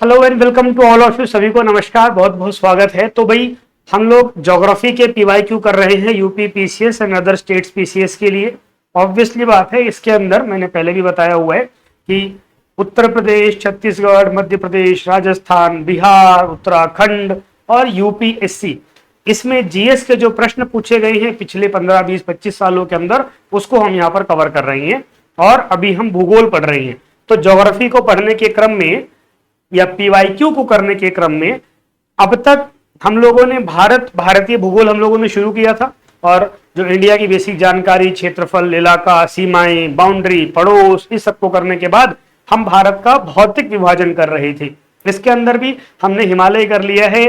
Hello and welcome to all of you. सभी को नमस्कार, बहुत बहुत स्वागत है। तो भाई हम लोग ज्योग्राफी के पीवाईक्यू कर रहे हैं UP PCS and other states PCS के लिए। ऑब्वियसली बात है, इसके अंदर मैंने पहले भी बताया हुआ है कि उत्तर प्रदेश, छत्तीसगढ़, मध्य प्रदेश, राजस्थान, बिहार, उत्तराखंड और यूपीएससी, इसमें जीएस के जो प्रश्न पूछे गए हैं पिछले 15, 20, 25 सालों के अंदर, उसको हम यहाँ पर कवर कर रहे हैं। और अभी हम भूगोल पढ़ रहे हैं। तो ज्योग्राफी को पढ़ने के क्रम में या पीवाईक्यू को करने के क्रम में अब तक हम लोगों ने भारतीय भूगोल हम लोगों ने शुरू किया था। और जो इंडिया की बेसिक जानकारी, क्षेत्रफल, इलाका, सीमाएं, बाउंड्री, पड़ोस, इस सबको करने के बाद हम भारत का भौतिक विभाजन कर रहे थे। इसके अंदर भी हमने हिमालय कर लिया है।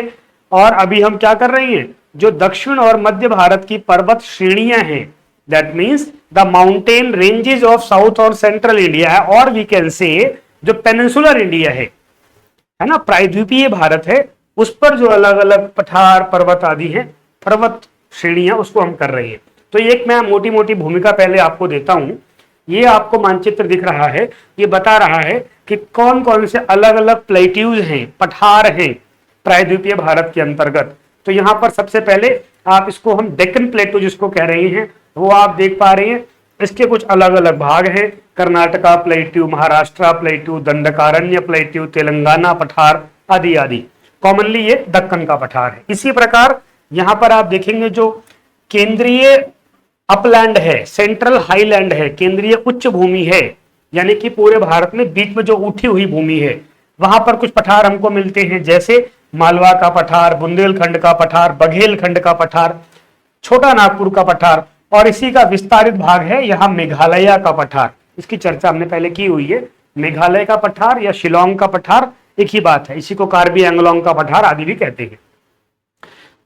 और अभी हम क्या कर रहे हैं, जो दक्षिण और मध्य भारत की पर्वत श्रेणियां हैं, that means the mountain ranges of south और सेंट्रल इंडिया है, और वी कैन से जो पेनिनसुलर इंडिया है ना, प्रायद्वीपीय भारत है, उस पर जो अलग अलग पठार, पर्वत आदि हैं, पर्वत श्रेणियां, उसको हम कर रहे हैं। तो एक मैं मोटी मोटी भूमिका पहले आपको देता हूं। ये आपको मानचित्र दिख रहा है, ये बता रहा है कि कौन कौन से अलग अलग प्लेट्यूज हैं, पठार हैं प्रायद्वीपीय भारत के अंतर्गत। तो यहां पर सबसे पहले आप इसको हम डेक्कन प्लेटू जिसको कह रहे हैं, वो आप देख पा रहे हैं। इसके कुछ अलग अलग भाग हैं, Karnataka plateau, Maharashtra plateau, Dandakaranya plateau, Telangana पठार आदि आदि। कॉमनली ये दक्कन का पठार है। इसी प्रकार यहां पर आप देखेंगे जो केंद्रीय अपलैंड है, सेंट्रल हाईलैंड है, केंद्रीय उच्च भूमि है, यानी कि पूरे भारत में बीच में जो उठी हुई भूमि है, वहां पर कुछ पठार हमको मिलते हैं, जैसे मालवा का पठार, बुंदेलखंड का पठार, बघेलखंड का पठार, छोटा नागपुर का पठार, और इसी का विस्तारित भाग है यहाँ मेघालय का पठार। इसकी चर्चा हमने पहले की हुई है। मेघालय का पठार या शिलोंग का पठार एक ही बात है, इसी को कार्बी एंगलोंग का पठार आदि भी कहते हैं।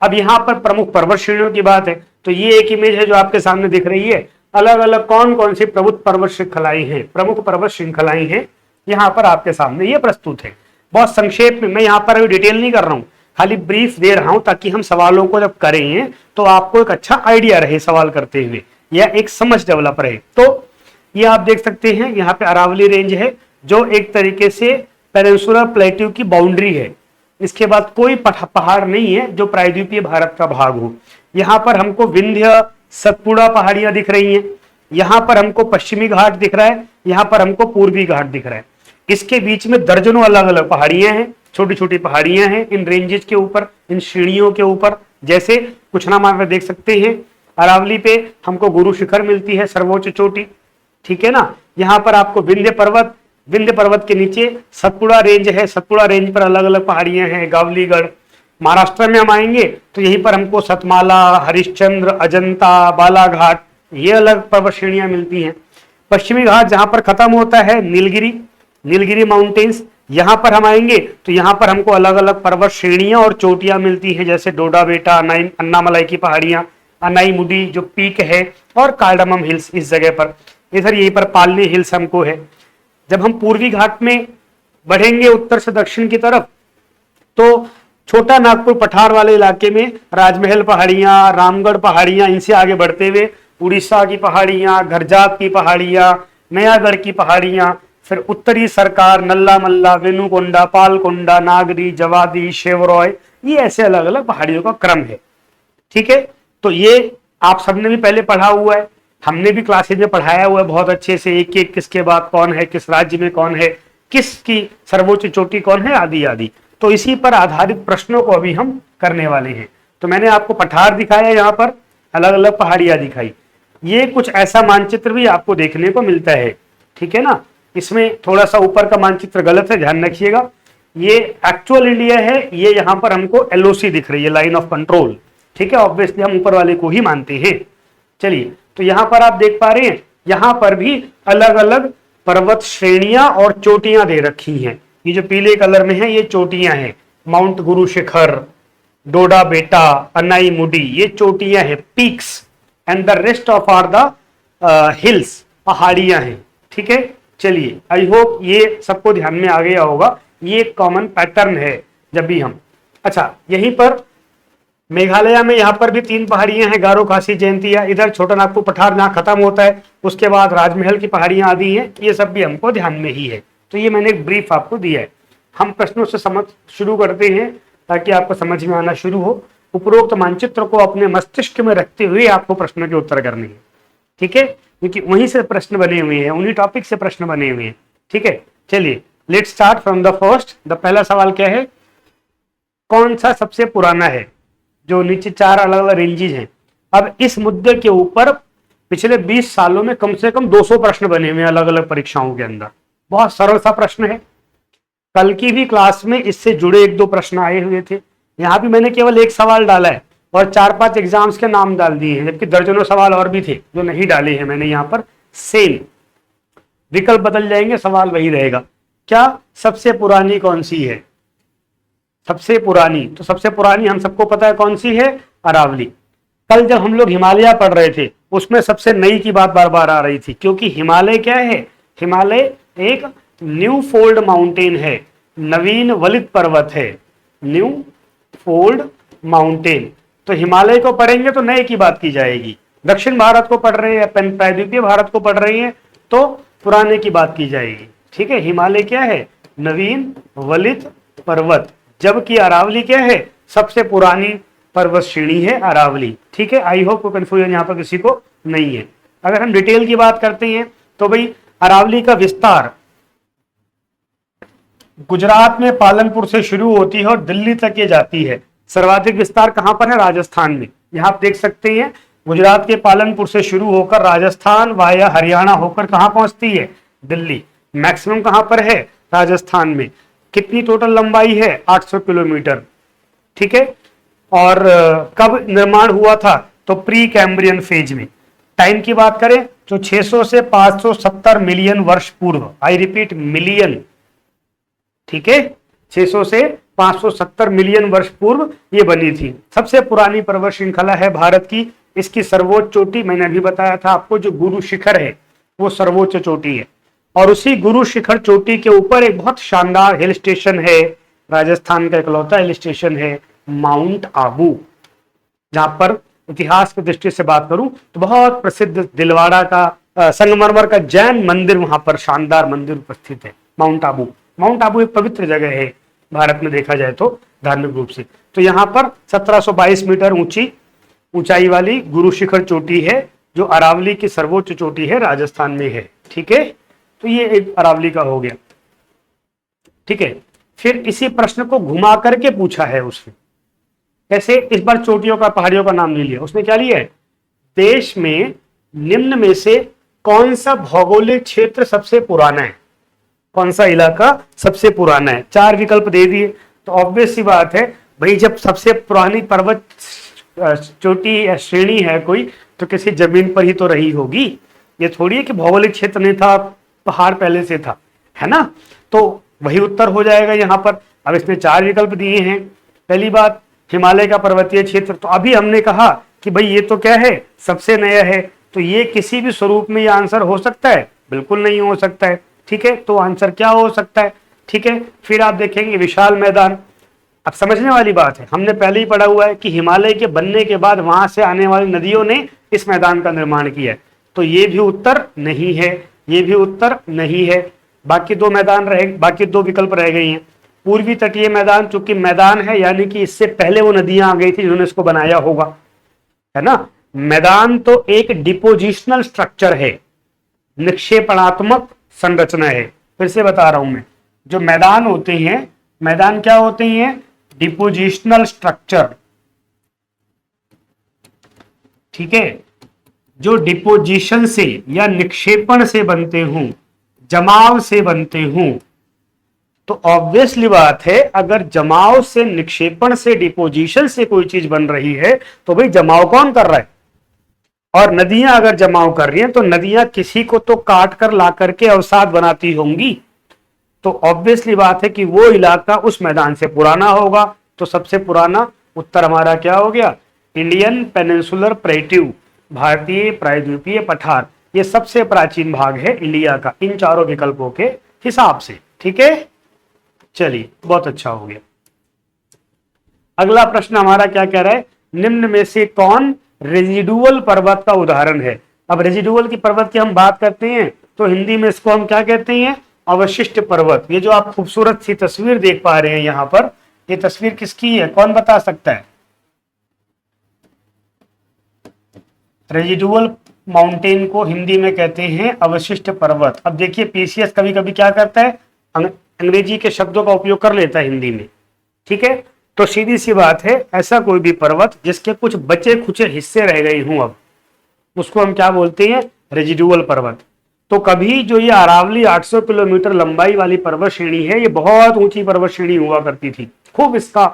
अब यहाँ पर प्रमुख पर्वत श्रेणियों की बात है, तो ये एक इमेज है जो आपके सामने दिख रही है। अलग अलग कौन कौन सी प्रमुख पर्वत श्रृंखलाएं हैं, प्रमुख पर्वत श्रृंखलाएं हैं, यहाँ पर आपके सामने ये प्रस्तुत है। बहुत संक्षेप में, मैं यहाँ पर अभी डिटेल नहीं कर रहा हूँ, खाली ब्रीफ दे रहा हूं ताकि हम सवालों को जब करें तो आपको एक अच्छा आइडिया रहे सवाल करते हुए, या एक समझ डेवलप रहे। तो ये आप देख सकते हैं, यहाँ पे अरावली रेंज है जो एक तरीके से पेनिनसुलर प्लेट्यू की बाउंड्री है। इसके बाद कोई पहाड़ नहीं है जो प्रायद्वीपीय भारत का भाग हो। यहाँ पर हमको विंध्य, सतपुड़ा पहाड़ियां दिख रही हैं, यहाँ पर हमको पश्चिमी घाट दिख रहा है, यहाँ पर हमको पूर्वी घाट दिख रहा है। इसके बीच में दर्जनों अलग अलग पहाड़ियां हैं, छोटी छोटी पहाड़ियां हैं इन रेंजेस के ऊपर, इन श्रेणियों के ऊपर। जैसे कुछ नाम आप देख सकते हैं, अरावली पे हमको गुरु शिखर मिलती है, सर्वोच्च चोटी, ठीक है ना। यहाँ पर आपको विंध्य पर्वत के नीचे सतपुड़ा रेंज है, सतपुड़ा रेंज पर अलग अलग पहाड़ियां हैं, गावलीगढ़। महाराष्ट्र में हम आएंगे तो यहीं पर हमको सतमाला, हरिश्चंद्र, अजंता, बालाघाट, ये अलग पर्वत श्रेणियां मिलती हैं। पश्चिमी घाट जहां पर खत्म होता है नीलगिरी माउंटेन्स, यहां पर हम आएंगे तो यहां पर हमको अलग अलग पर्वत श्रेणियां और चोटियां मिलती हैं, जैसे डोडा बेटा, अन्नामलाई की पहाड़ियां, अनाई मुडी जो पीक है, और कार्डमम हिल्स इस जगह पर। इधर यहीं पर पालनी हिल्स हमको है। जब हम पूर्वी घाट में बढ़ेंगे उत्तर से दक्षिण की तरफ, तो छोटा नागपुर पठार वाले इलाके में राजमहल पहाड़ियां, रामगढ़ पहाड़ियां, इनसे आगे बढ़ते हुए उड़ीसा की पहाड़ियां, घरजात की पहाड़ियां, नयागढ़ की पहाड़ियां, फिर उत्तरी सरकार, नल्ला मल्ला, वेनुकोंडा, पालकोंडा, नागरी, जवादी, शेवरॉय, ये ऐसे अलग अलग पहाड़ियों का क्रम है। ठीक है, तो ये आप सबने भी पहले पढ़ा हुआ है, हमने भी क्लासेज में पढ़ाया हुआ है बहुत अच्छे से, एक एक किसके बाद कौन है, किस राज्य में कौन है, किसकी सर्वोच्च चोटी कौन है, आदि आदि। तो इसी पर आधारित प्रश्नों को अभी हम करने वाले हैं। तो मैंने आपको पठार दिखाया, यहाँ पर अलग अलग पहाड़ियां दिखाई। ये कुछ ऐसा मानचित्र भी आपको देखने को मिलता है, ठीक है ना। इसमें थोड़ा सा ऊपर का मानचित्र गलत है, ध्यान रखिएगा। ये एक्चुअल इंडिया है, ये यहाँ पर हमको एलओसी दिख रही है, लाइन ऑफ कंट्रोल, ठीक है। ऑब्वियसली हम ऊपर वाले को ही मानते हैं। चलिए, तो यहाँ पर आप देख पा रहे हैं, यहाँ पर भी अलग अलग पर्वत श्रेणियां और चोटियां दे रखी हैं। ये जो पीले कलर में है ये चोटियां हैं, माउंट गुरु शिखर, डोडा बेटा, अनाई मुडी, ये चोटियां हैं, peaks, and the rest of are the hills, पहाड़ियां हैं, ठीक है। चलिए, आई होप ये सबको ध्यान में आ गया होगा। ये एक कॉमन पैटर्न है जब भी हम, अच्छा, यहीं पर मेघालय में यहाँ पर भी 3 पहाड़ियां हैं, गारो, खासी, जयंतिया। इधर छोटा नागपुर पठार जहाँ खत्म होता है, उसके बाद राजमहल की पहाड़ियां आदि हैं, ये सब भी हमको ध्यान में ही है। तो ये मैंने एक ब्रीफ आपको दिया है। हम प्रश्नों से समझ शुरू करते हैं ताकि आपको समझ में आना शुरू हो। उपरोक्त मानचित्र को अपने मस्तिष्क में रखते हुए आपको प्रश्नों के उत्तर करने हैं, ठीक है, क्योंकि वहीं से प्रश्न बने हुए हैं, उन्हीं टॉपिक से प्रश्न बने हुए हैं, ठीक है। चलिए let start from the first. The पहला सवाल क्या है, कौन सा सबसे पुराना है, जो नीचे 4 अलग अलग रेंजेस हैं। अब इस मुद्दे के ऊपर पिछले 20 सालों में कम से कम 200 प्रश्न बने हुए हैं अलग अलग परीक्षाओं के अंदर। बहुत सरल सा प्रश्न है, कल की भी क्लास में इससे जुड़े 1-2 प्रश्न आए हुए थे। यहां भी मैंने केवल एक सवाल डाला है और 4-5 एग्जाम्स के नाम डाल दिए हैं, जबकि दर्जनों सवाल और भी थे जो नहीं डाले हैं मैंने यहाँ पर। सेम विकल्प बदल जाएंगे, सवाल वही रहेगा। क्या सबसे पुरानी कौन सी है, सबसे पुरानी, तो सबसे पुरानी हम सबको पता है कौन सी है, अरावली। कल जब हम लोग हिमालय पढ़ रहे थे उसमें सबसे नई की बात बार बार आ रही थी, क्योंकि हिमालय क्या है, हिमालय एक न्यू फोल्ड माउंटेन है, नवीन वलित पर्वत है, न्यू फोल्ड माउंटेन। तो हिमालय को पढ़ेंगे तो नए की बात की जाएगी। दक्षिण भारत को पढ़ रहे हैं, प्रायद्वीपीय भारत को पढ़ रही हैं तो पुराने की बात की जाएगी, ठीक है। हिमालय क्या है, नवीन वलित पर्वत, जबकि अरावली क्या है, सबसे पुरानी पर्वत श्रेणी है अरावली, ठीक है। आई होप कोई कंफ्यूजन यहाँ पर किसी को नहीं है। अगर हम डिटेल की बात करते हैं तो भाई अरावली का विस्तार गुजरात में पालनपुर से शुरू होती है और दिल्ली तक ये जाती है। सर्वाधिक विस्तार कहां पर है, राजस्थान में। यहां आप देख सकते हैं गुजरात के पालनपुर से शुरू होकर राजस्थान वाया हरियाणा होकर कहां पहुंचती है, दिल्ली। मैक्सिमम कहां पर है, राजस्थान में। कितनी टोटल लंबाई है, 800 किलोमीटर, ठीक है। और कब निर्माण हुआ था, तो प्री कैम्ब्रियन फेज में। टाइम की बात करें तो 600 से 570 मिलियन वर्ष पूर्व, आई रिपीट मिलियन, ठीक है, 600 से 570 मिलियन वर्ष पूर्व ये बनी थी। सबसे पुरानी पर्वत श्रृंखला है भारत की। इसकी सर्वोच्च चोटी मैंने अभी बताया था आपको, जो गुरु शिखर है वो सर्वोच्च चोटी है। और उसी गुरु शिखर चोटी के ऊपर एक बहुत शानदार हिल स्टेशन है, राजस्थान का इकलौता हिल स्टेशन है माउंट आबू, जहां पर इतिहास की दृष्टि से बात करूं तो बहुत प्रसिद्ध दिलवाड़ा का संगमरमर का जैन मंदिर, वहां पर शानदार मंदिर उपस्थित है माउंट आबू। माउंट आबू एक पवित्र जगह है भारत में देखा जाए तो धार्मिक रूप से। तो यहाँ पर 1722 मीटर ऊंचाई वाली गुरु शिखर चोटी है, जो अरावली की सर्वोच्च चोटी है, राजस्थान में है, ठीक है। तो ये एक अरावली का हो गया, ठीक है। फिर इसी प्रश्न को घुमा करके पूछा है उसने, कैसे, इस बार चोटियों का पहाड़ियों का नाम नहीं लिया उसने, क्या लिया है, देश में निम्न में से कौन सा भौगोलिक क्षेत्र सबसे पुराना है, कौन सा इलाका सबसे पुराना है। 4 विकल्प दे दिए। तो ऑब्वियस सी बात है भाई, जब सबसे पुरानी पर्वत चोटी या श्रेणी है कोई, तो किसी जमीन पर ही तो रही होगी। ये थोड़ी है कि भौगोलिक क्षेत्र नहीं था, पहाड़ पहले से था, है ना। तो वही उत्तर हो जाएगा यहाँ पर। अब इसने 4 विकल्प दिए हैं। पहली बात, हिमालय का पर्वतीय क्षेत्र। तो अभी हमने कहा कि भाई ये तो क्या है, सबसे नया है, तो ये किसी भी स्वरूप में ये आंसर हो सकता है, बिल्कुल नहीं हो सकता है, ठीक है। तो आंसर क्या हो सकता है, ठीक है। फिर आप देखेंगे विशाल मैदान। अब समझने वाली बात है, हमने पहले ही पढ़ा हुआ है कि हिमालय के बनने के बाद वहां से आने वाली नदियों ने इस मैदान का निर्माण किया है। तो ये भी उत्तर नहीं है, ये भी उत्तर नहीं है। बाकी 2 मैदान रहे, बाकी 2 विकल्प रह गई हैं। पूर्वी तटीय मैदान, चूंकि मैदान है यानी कि इससे पहले वो नदियां आ गई थी जिन्होंने इसको बनाया होगा, है ना। मैदान तो एक डिपोजिशनल स्ट्रक्चर है, निक्षेपणात्मक संरचना है। फिर से बता रहा हूं मैं, जो मैदान होते हैं, मैदान क्या होते हैं, डिपोजिशनल स्ट्रक्चर, ठीक है, जो डिपोजिशन से या निक्षेपण से बनते हों, जमाव से बनते हों। तो ऑब्वियसली बात है, अगर जमाव से, निक्षेपण से, डिपोजिशन से कोई चीज बन रही है तो भाई जमाव कौन कर रहा है, और नदियां अगर जमाव कर रही हैं तो नदियां किसी को तो काट कर ला करके अवसाद बनाती होंगी। तो ऑब्वियसली बात है कि वो इलाका उस मैदान से पुराना होगा। तो सबसे पुराना उत्तर हमारा क्या हो गया, इंडियन पेनिनसुलर प्लेट्यू, भारतीय प्रायद्वीपीय पठार, ये सबसे प्राचीन भाग है इंडिया का, इन 4 विकल्पों के हिसाब से, ठीक है। चलिए, बहुत अच्छा हो गया। अगला प्रश्न हमारा क्या कह रहा है, निम्न में से कौन रेजिडुअल पर्वत का उदाहरण है। अब रेजिडुअल की पर्वत की हम बात करते हैं तो हिंदी में इसको हम क्या कहते हैं, अवशिष्ट पर्वत। ये जो आप खूबसूरत सी तस्वीर देख पा रहे हैं यहाँ पर, ये तस्वीर किसकी है, कौन बता सकता है? रेजिडुअल माउंटेन को हिंदी में कहते हैं अवशिष्ट पर्वत। अब देखिए पीसीएस कभी कभी क्या करता है, अंग्रेजी के शब्दों का उपयोग कर लेता है हिंदी में, ठीक है। तो सीधी सी बात है, ऐसा कोई भी पर्वत जिसके कुछ बचे खुचे हिस्से रह गए हों, अब उसको हम क्या बोलते हैं, रेजिडुअल पर्वत। तो कभी जो ये अरावली 800 किलोमीटर लंबाई वाली पर्वत श्रेणी है, ये बहुत ऊंची पर्वत श्रेणी हुआ करती थी, खूब इसका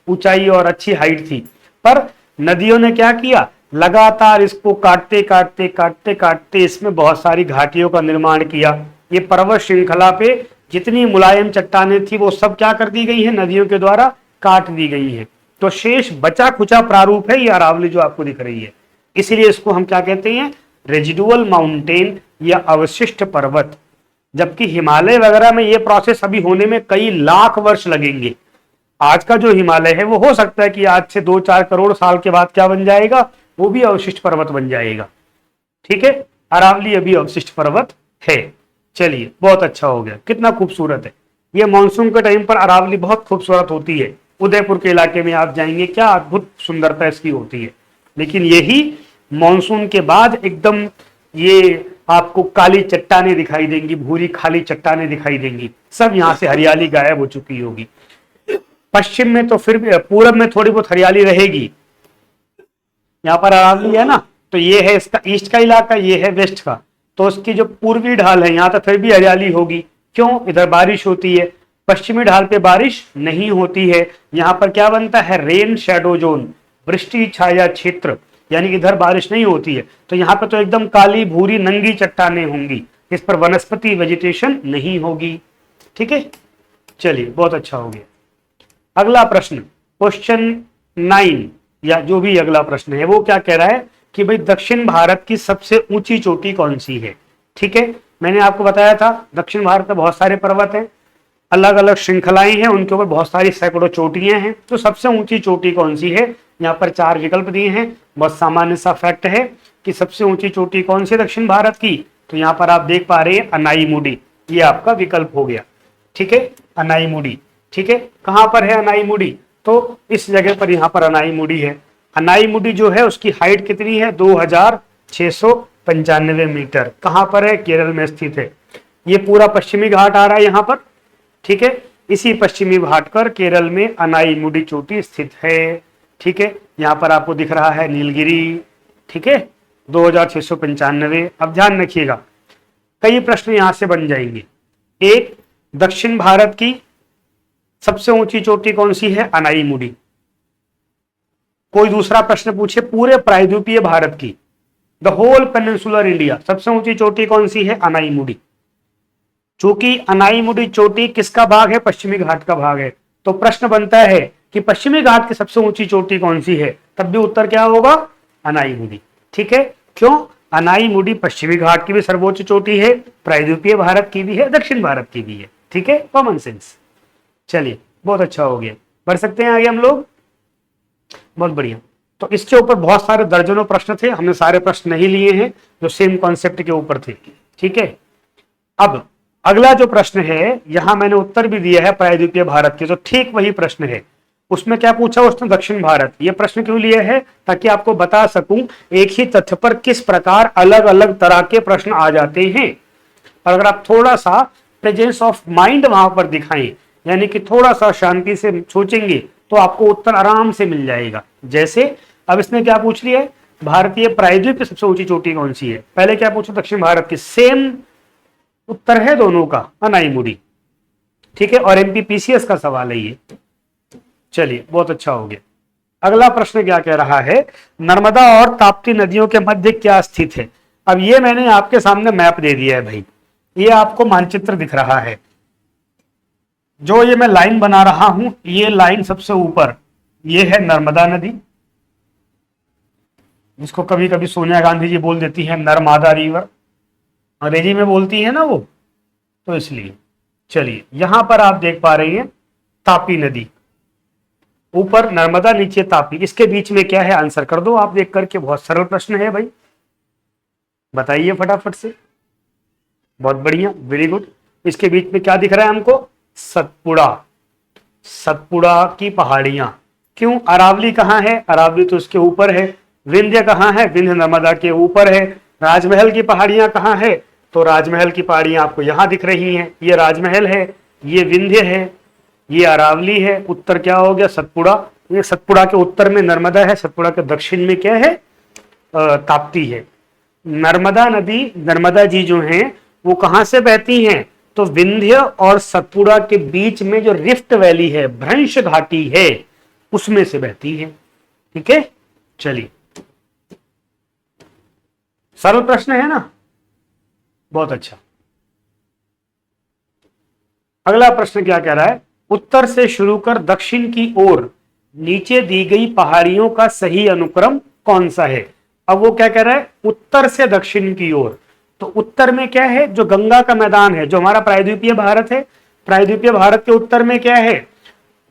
ऊंचाई और अच्छी हाइट थी। पर नदियों ने क्या किया, लगातार इसको काटते काटते काटते काटते इसमें बहुत सारी घाटियों का निर्माण किया। ये पर्वत श्रृंखला पे जितनी मुलायम चट्टानें थी वो सब क्या कर दी गई है, नदियों के द्वारा काट दी गई हैं। तो शेष बचा खुचा प्रारूप है ये अरावली जो आपको दिख रही है। इसीलिए इसको हम क्या कहते हैं, रेजिडुअल माउंटेन या अवशिष्ट पर्वत। जबकि हिमालय वगैरह में ये प्रोसेस अभी होने में कई लाख वर्ष लगेंगे। आज का जो हिमालय है वो हो सकता है कि आज से 2-4 करोड़ साल के बाद क्या बन जाएगा, वो भी अवशिष्ट पर्वत बन जाएगा, ठीक है। अरावली अभी अवशिष्ट पर्वत है। चलिए बहुत अच्छा हो गया, कितना खूबसूरत है। ये मानसून के टाइम पर अरावली बहुत खूबसूरत होती है। उदयपुर के इलाके में आप जाएंगे, क्या अद्भुत सुंदरता इसकी होती है। लेकिन यही मानसून के बाद एकदम ये आपको काली चट्टानें दिखाई देंगी, भूरी खाली चट्टानें दिखाई देंगी, सब यहां से हरियाली गायब हो चुकी होगी। पश्चिम में तो फिर भी, पूरब में थोड़ी बहुत हरियाली रहेगी। यहाँ पर अरावली है ना, तो ये है इसका ईस्ट का इलाका, ये है वेस्ट का। तो उसकी जो पूर्वी ढाल है यहाँ तक फिर भी हरियाली होगी। क्यों, इधर बारिश होती है। पश्चिमी ढाल पे बारिश नहीं होती है। यहाँ पर क्या बनता है, रेन शेडो जोन, वृष्टि छाया क्षेत्र, यानी कि इधर बारिश नहीं होती है। तो यहाँ पर तो एकदम काली भूरी नंगी चट्टानें होंगी, इस पर वनस्पति वेजिटेशन नहीं होगी, ठीक है। चलिए बहुत अच्छा हो गया। अगला प्रश्न, क्वेश्चन 9 या जो भी अगला प्रश्न है वो क्या कह रहा है कि भाई दक्षिण भारत की सबसे ऊंची चोटी कौन सी है, ठीक है। मैंने आपको बताया था दक्षिण भारत में बहुत सारे पर्वत हैं, अलग अलग श्रृंखलाएं हैं, उनके ऊपर बहुत सारी सैकड़ों चोटियां हैं। तो सबसे ऊंची चोटी कौन सी है, यहाँ पर 4 विकल्प दिए हैं। बहुत सामान्य सा फैक्ट है कि सबसे ऊंची चोटी कौन सी दक्षिण भारत की, तो यहाँ पर आप देख पा रहे हैं अनाईमुडी, ये आपका विकल्प हो गया, ठीक है। अनाईमुडी, ठीक है। कहां पर है अनाईमुडी, तो इस जगह पर यहाँ पर अनाईमुडी है। अनाईमुडी जो है उसकी हाइट कितनी है, 2695 मीटर। कहां पर है, केरल में स्थित है। ये पूरा पश्चिमी घाट आ रहा है यहाँ पर, ठीक है। इसी पश्चिमी घाट पर केरल में अनाईमुडी चोटी स्थित है, ठीक है। यहाँ पर आपको दिख रहा है नीलगिरी, ठीक है, 2695। अब ध्यान रखिएगा, कई प्रश्न यहां से बन जाएंगे। एक, दक्षिण भारत की सबसे ऊंची चोटी कौन सी है, अनाईमुडी। कोई दूसरा प्रश्न पूछे, पूरे प्रायद्वीपीय भारत की, द होल पेनिनसुलर इंडिया, सबसे ऊंची चोटी कौन सी है, अनाईमुडी। चूंकि अनाईमुडी चोटी किसका भाग है, पश्चिमी घाट का भाग है, तो प्रश्न बनता है कि पश्चिमी घाट की सबसे ऊंची चोटी कौन सी है, तब भी उत्तर क्या होगा, अनाईमुडी, ठीक है। क्यों, अनाईमुडी पश्चिमी घाट की भी सर्वोच्च चोटी है, प्रायद्वीपीय भारत की भी है, दक्षिण भारत की भी है, ठीक है, कॉमन सेंस। चलिए बहुत अच्छा हो गया, बढ़ सकते हैं आगे हम लोग, बहुत बढ़िया। तो इसके ऊपर बहुत सारे दर्जनों प्रश्न थे, हमने सारे प्रश्न नहीं लिए हैं जो सेम कॉन्सेप्ट के ऊपर थे, ठीक है। अब अगला जो प्रश्न है, यहां मैंने उत्तर भी दिया है प्रायद्वीपीय भारत के, जो ठीक वही प्रश्न है। उसमें क्या पूछा उसने, दक्षिण भारत। ये प्रश्न क्यों लिया है, ताकि आपको बता सकूं एक ही तथ्य पर किस प्रकार अलग अलग तरह के प्रश्न आ जाते हैं। और अगर आप थोड़ा सा प्रेजेंस ऑफ माइंड वहां पर दिखाएं, यानी कि थोड़ा सा शांति से सोचेंगे, तो आपको उत्तर आराम से मिल जाएगा। जैसे अब इसने क्या पूछ लिया है, भारतीय प्रायद्वीप की सबसे ऊंची चोटी कौन सी है, पहले क्या पूछा, दक्षिण भारत की, सेम उत्तर है दोनों का, अनाईमुडी, ठीक है। और एमपीपीसीएस का सवाल है ये। चलिए बहुत अच्छा हो गया। अगला प्रश्न क्या कह रहा है, नर्मदा और ताप्ती नदियों के मध्य क्या स्थित है। अब ये मैंने आपके सामने मैप दे दिया है भाई, ये आपको मानचित्र दिख रहा है। जो ये मैं लाइन बना रहा हूं, ये लाइन सबसे ऊपर, ये है नर्मदा नदी, जिसको कभी कभी सोनिया गांधी जी बोल देती है नर्मदा रिवर, अंग्रेजी में बोलती है ना वो, तो इसलिए। चलिए यहां पर आप देख पा रहे हैं तापी नदी, ऊपर नर्मदा नीचे तापी, इसके बीच में क्या है, आंसर कर दो आप देख करके। बहुत सरल प्रश्न है भाई, बताइए फटाफट से, बहुत बढ़िया, वेरी गुड। इसके बीच में क्या दिख रहा है हमको? सतपुड़ा, सतपुड़ा की पहाड़ियां। क्यों? अरावली कहाँ है? अरावली तो उसके ऊपर है। विंध्य कहाँ है? विंध्य नर्मदा के ऊपर है। राजमहल की पहाड़ियां कहाँ है? तो राजमहल की पहाड़ियां आपको यहां दिख रही हैं। ये राजमहल है, ये विंध्य है, ये अरावली है। उत्तर क्या हो गया? सतपुड़ा। ये सतपुड़ा के उत्तर में नर्मदा है, सतपुड़ा के दक्षिण में क्या है? ताप्ती है। नर्मदा नदी, नर्मदा जी जो हैं वो कहां से बहती हैं? तो विंध्य और सतपुड़ा के बीच में जो रिफ्ट वैली है, भ्रंश घाटी है, उसमें से बहती है। ठीक है, चलिए, सरल प्रश्न है ना, बहुत अच्छा। अगला प्रश्न क्या कह रहा है? उत्तर से शुरू कर दक्षिण की ओर नीचे दी गई पहाड़ियों का सही अनुक्रम कौन सा है? अब वो क्या कह रहा है? उत्तर से दक्षिण की ओर। तो उत्तर में क्या है? जो गंगा का मैदान है, जो हमारा प्रायद्वीपीय भारत है, प्रायद्वीपीय भारत के उत्तर में क्या है?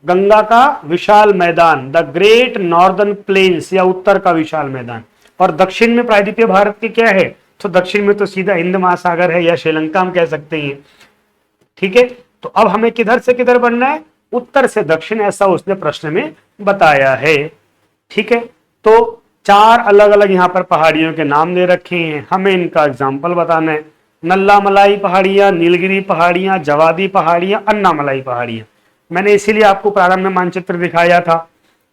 गंगा का विशाल मैदान, द ग्रेट नॉर्दर्न प्लेन्स, या उत्तर का विशाल मैदान। और दक्षिण में प्रायद्वीपीय भारत के क्या है? तो दक्षिण में तो सीधा हिंद महासागर है, या श्रीलंका हम कह सकते हैं। ठीक है, तो अब हमें किधर से किधर बढ़ना है? उत्तर से दक्षिण, ऐसा उसने प्रश्न में बताया है। ठीक है, तो चार अलग अलग यहां पर पहाड़ियों के नाम दे रखे हैं, हमें इनका एग्जाम्पल बताना है। नल्ला मलाई पहाड़ियां, नीलगिरी पहाड़ियां, जवादी पहाड़ियां, अन्नामलाई पहाड़ियां। मैंने इसीलिए आपको प्रारंभ में मानचित्र दिखाया था,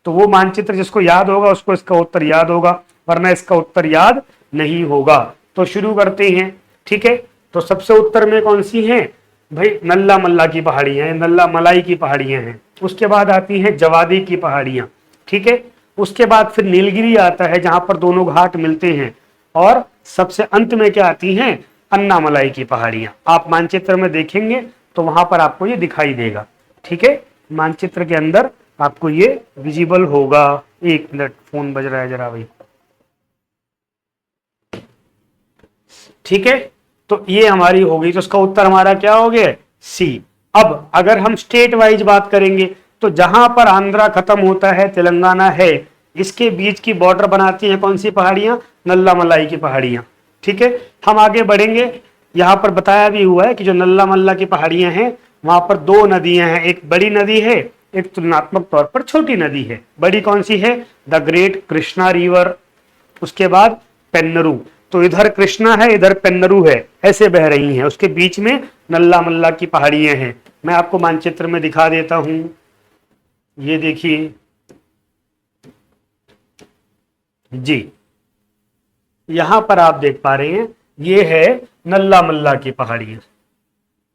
तो वो मानचित्र जिसको याद होगा उसको इसका उत्तर याद होगा, वरना इसका उत्तर याद नहीं होगा। तो शुरू करते हैं। ठीक है, तो सबसे उत्तर में कौन सी है भाई? नल्ला मल्ला की पहाड़ियां हैं, नल्ला मलाई की पहाड़ियां हैं। उसके बाद आती हैं जवादी की पहाड़ियां। ठीक है, उसके बाद फिर नीलगिरी आता है, जहां पर दोनों घाट मिलते हैं। और सबसे अंत में क्या आती हैं? अन्नामलाई की पहाड़ियां। आप मानचित्र में देखेंगे तो वहां पर आपको ये दिखाई देगा। ठीक है, मानचित्र के अंदर आपको ये विजिबल होगा। एक मिनट, फोन बज रहा है जरा भाई। ठीक है, तो ये हमारी हो गई, तो इसका उत्तर हमारा क्या हो गया? सी। अब अगर हम स्टेट वाइज बात करेंगे तो जहां पर आंध्रा खत्म होता है, तेलंगाना है, इसके बीच की बॉर्डर बनाती है कौन सी पहाड़ियां? नल्ला मलाई की पहाड़ियां। ठीक है, हम आगे बढ़ेंगे। यहां पर बताया भी हुआ है कि जो नल्ला मल्ला की पहाड़ियां हैं वहां पर दो नदियां हैं, एक बड़ी नदी है, एक तुलनात्मक तौर पर छोटी नदी है। बड़ी कौन सी है? The great Krishna river. उसके बाद पेन्नरू, तो इधर कृष्णा है, इधर पेन्नरू है, ऐसे बह रही हैं। उसके बीच में नल्ला मल्ला की पहाड़ियां हैं। मैं आपको मानचित्र में दिखा देता हूं, ये देखिए जी, यहां पर आप देख पा रहे हैं, ये है नल्ला मल्ला की पहाड़ियां।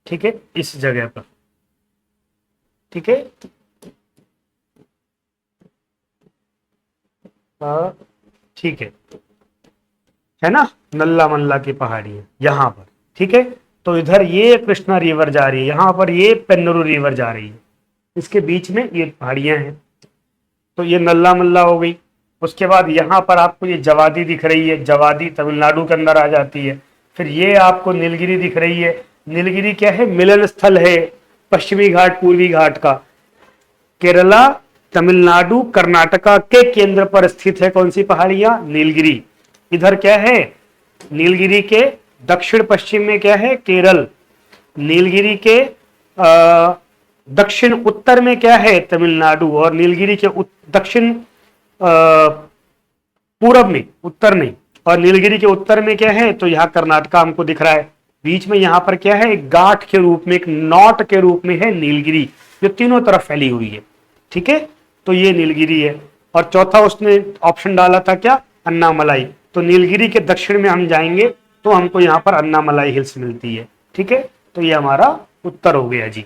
ठीक है, इस जगह पर। ठीक है, ठीक है ना, नल्ला मल्ला की पहाड़ियां यहां पर। ठीक है, तो इधर ये कृष्णा रिवर जा रही है, यहां पर ये पेन्नरू रिवर जा रही है, इसके बीच में ये पहाड़ियां हैं। तो ये नल्ला मल्ला हो गई। उसके बाद यहां पर आपको ये जवादी दिख रही है, जवादी तमिलनाडु के अंदर आ जाती है। फिर ये आपको नीलगिरी दिख रही है। नीलगिरी क्या है? मिलन स्थल है पश्चिमी घाट पूर्वी घाट का। केरला, तमिलनाडु, कर्नाटका के केंद्र पर स्थित है कौन सी पहाड़ियां? नीलगिरी। इधर क्या है? नीलगिरी के दक्षिण पश्चिम में क्या है? केरल। नीलगिरी के दक्षिण उत्तर में क्या है? तमिलनाडु। और नीलगिरी के दक्षिण पूरब में, उत्तर नहीं, और नीलगिरी के उत्तर में क्या है? तो यहां कर्नाटका हमको दिख रहा है। बीच में यहां पर क्या है? एक गांठ के रूप में, एक नॉट के रूप में है नीलगिरी, जो तीनों तरफ फैली हुई है। ठीक है, तो ये नीलगिरी है। और चौथा उसने ऑप्शन डाला था क्या? अन्नामलाई। तो नीलगिरी के दक्षिण में हम जाएंगे तो हमको यहां पर अन्नामलाई हिल्स मिलती है। ठीक है, तो ये हमारा उत्तर हो गया जी।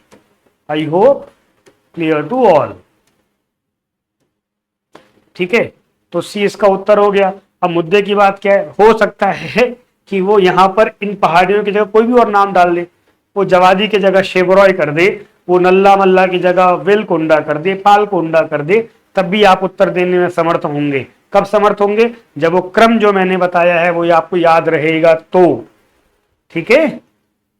I hope clear to all. ठीक है, तो सी इसका उत्तर हो गया। अब मुद्दे की बात क्या है? हो सकता है कि वो यहां पर इन पहाड़ियों की जगह कोई भी और नाम डाल दे। वो जवादी की जगह शेबरॉय कर दे, वो नल्ला मल्ला की जगह वेलकोंडा कर दे, पालकोंडा कर दे, तब भी आप उत्तर देने में समर्थ होंगे। कब समर्थ होंगे? जब वो क्रम जो मैंने बताया है वो आपको याद रहेगा तो। ठीक है,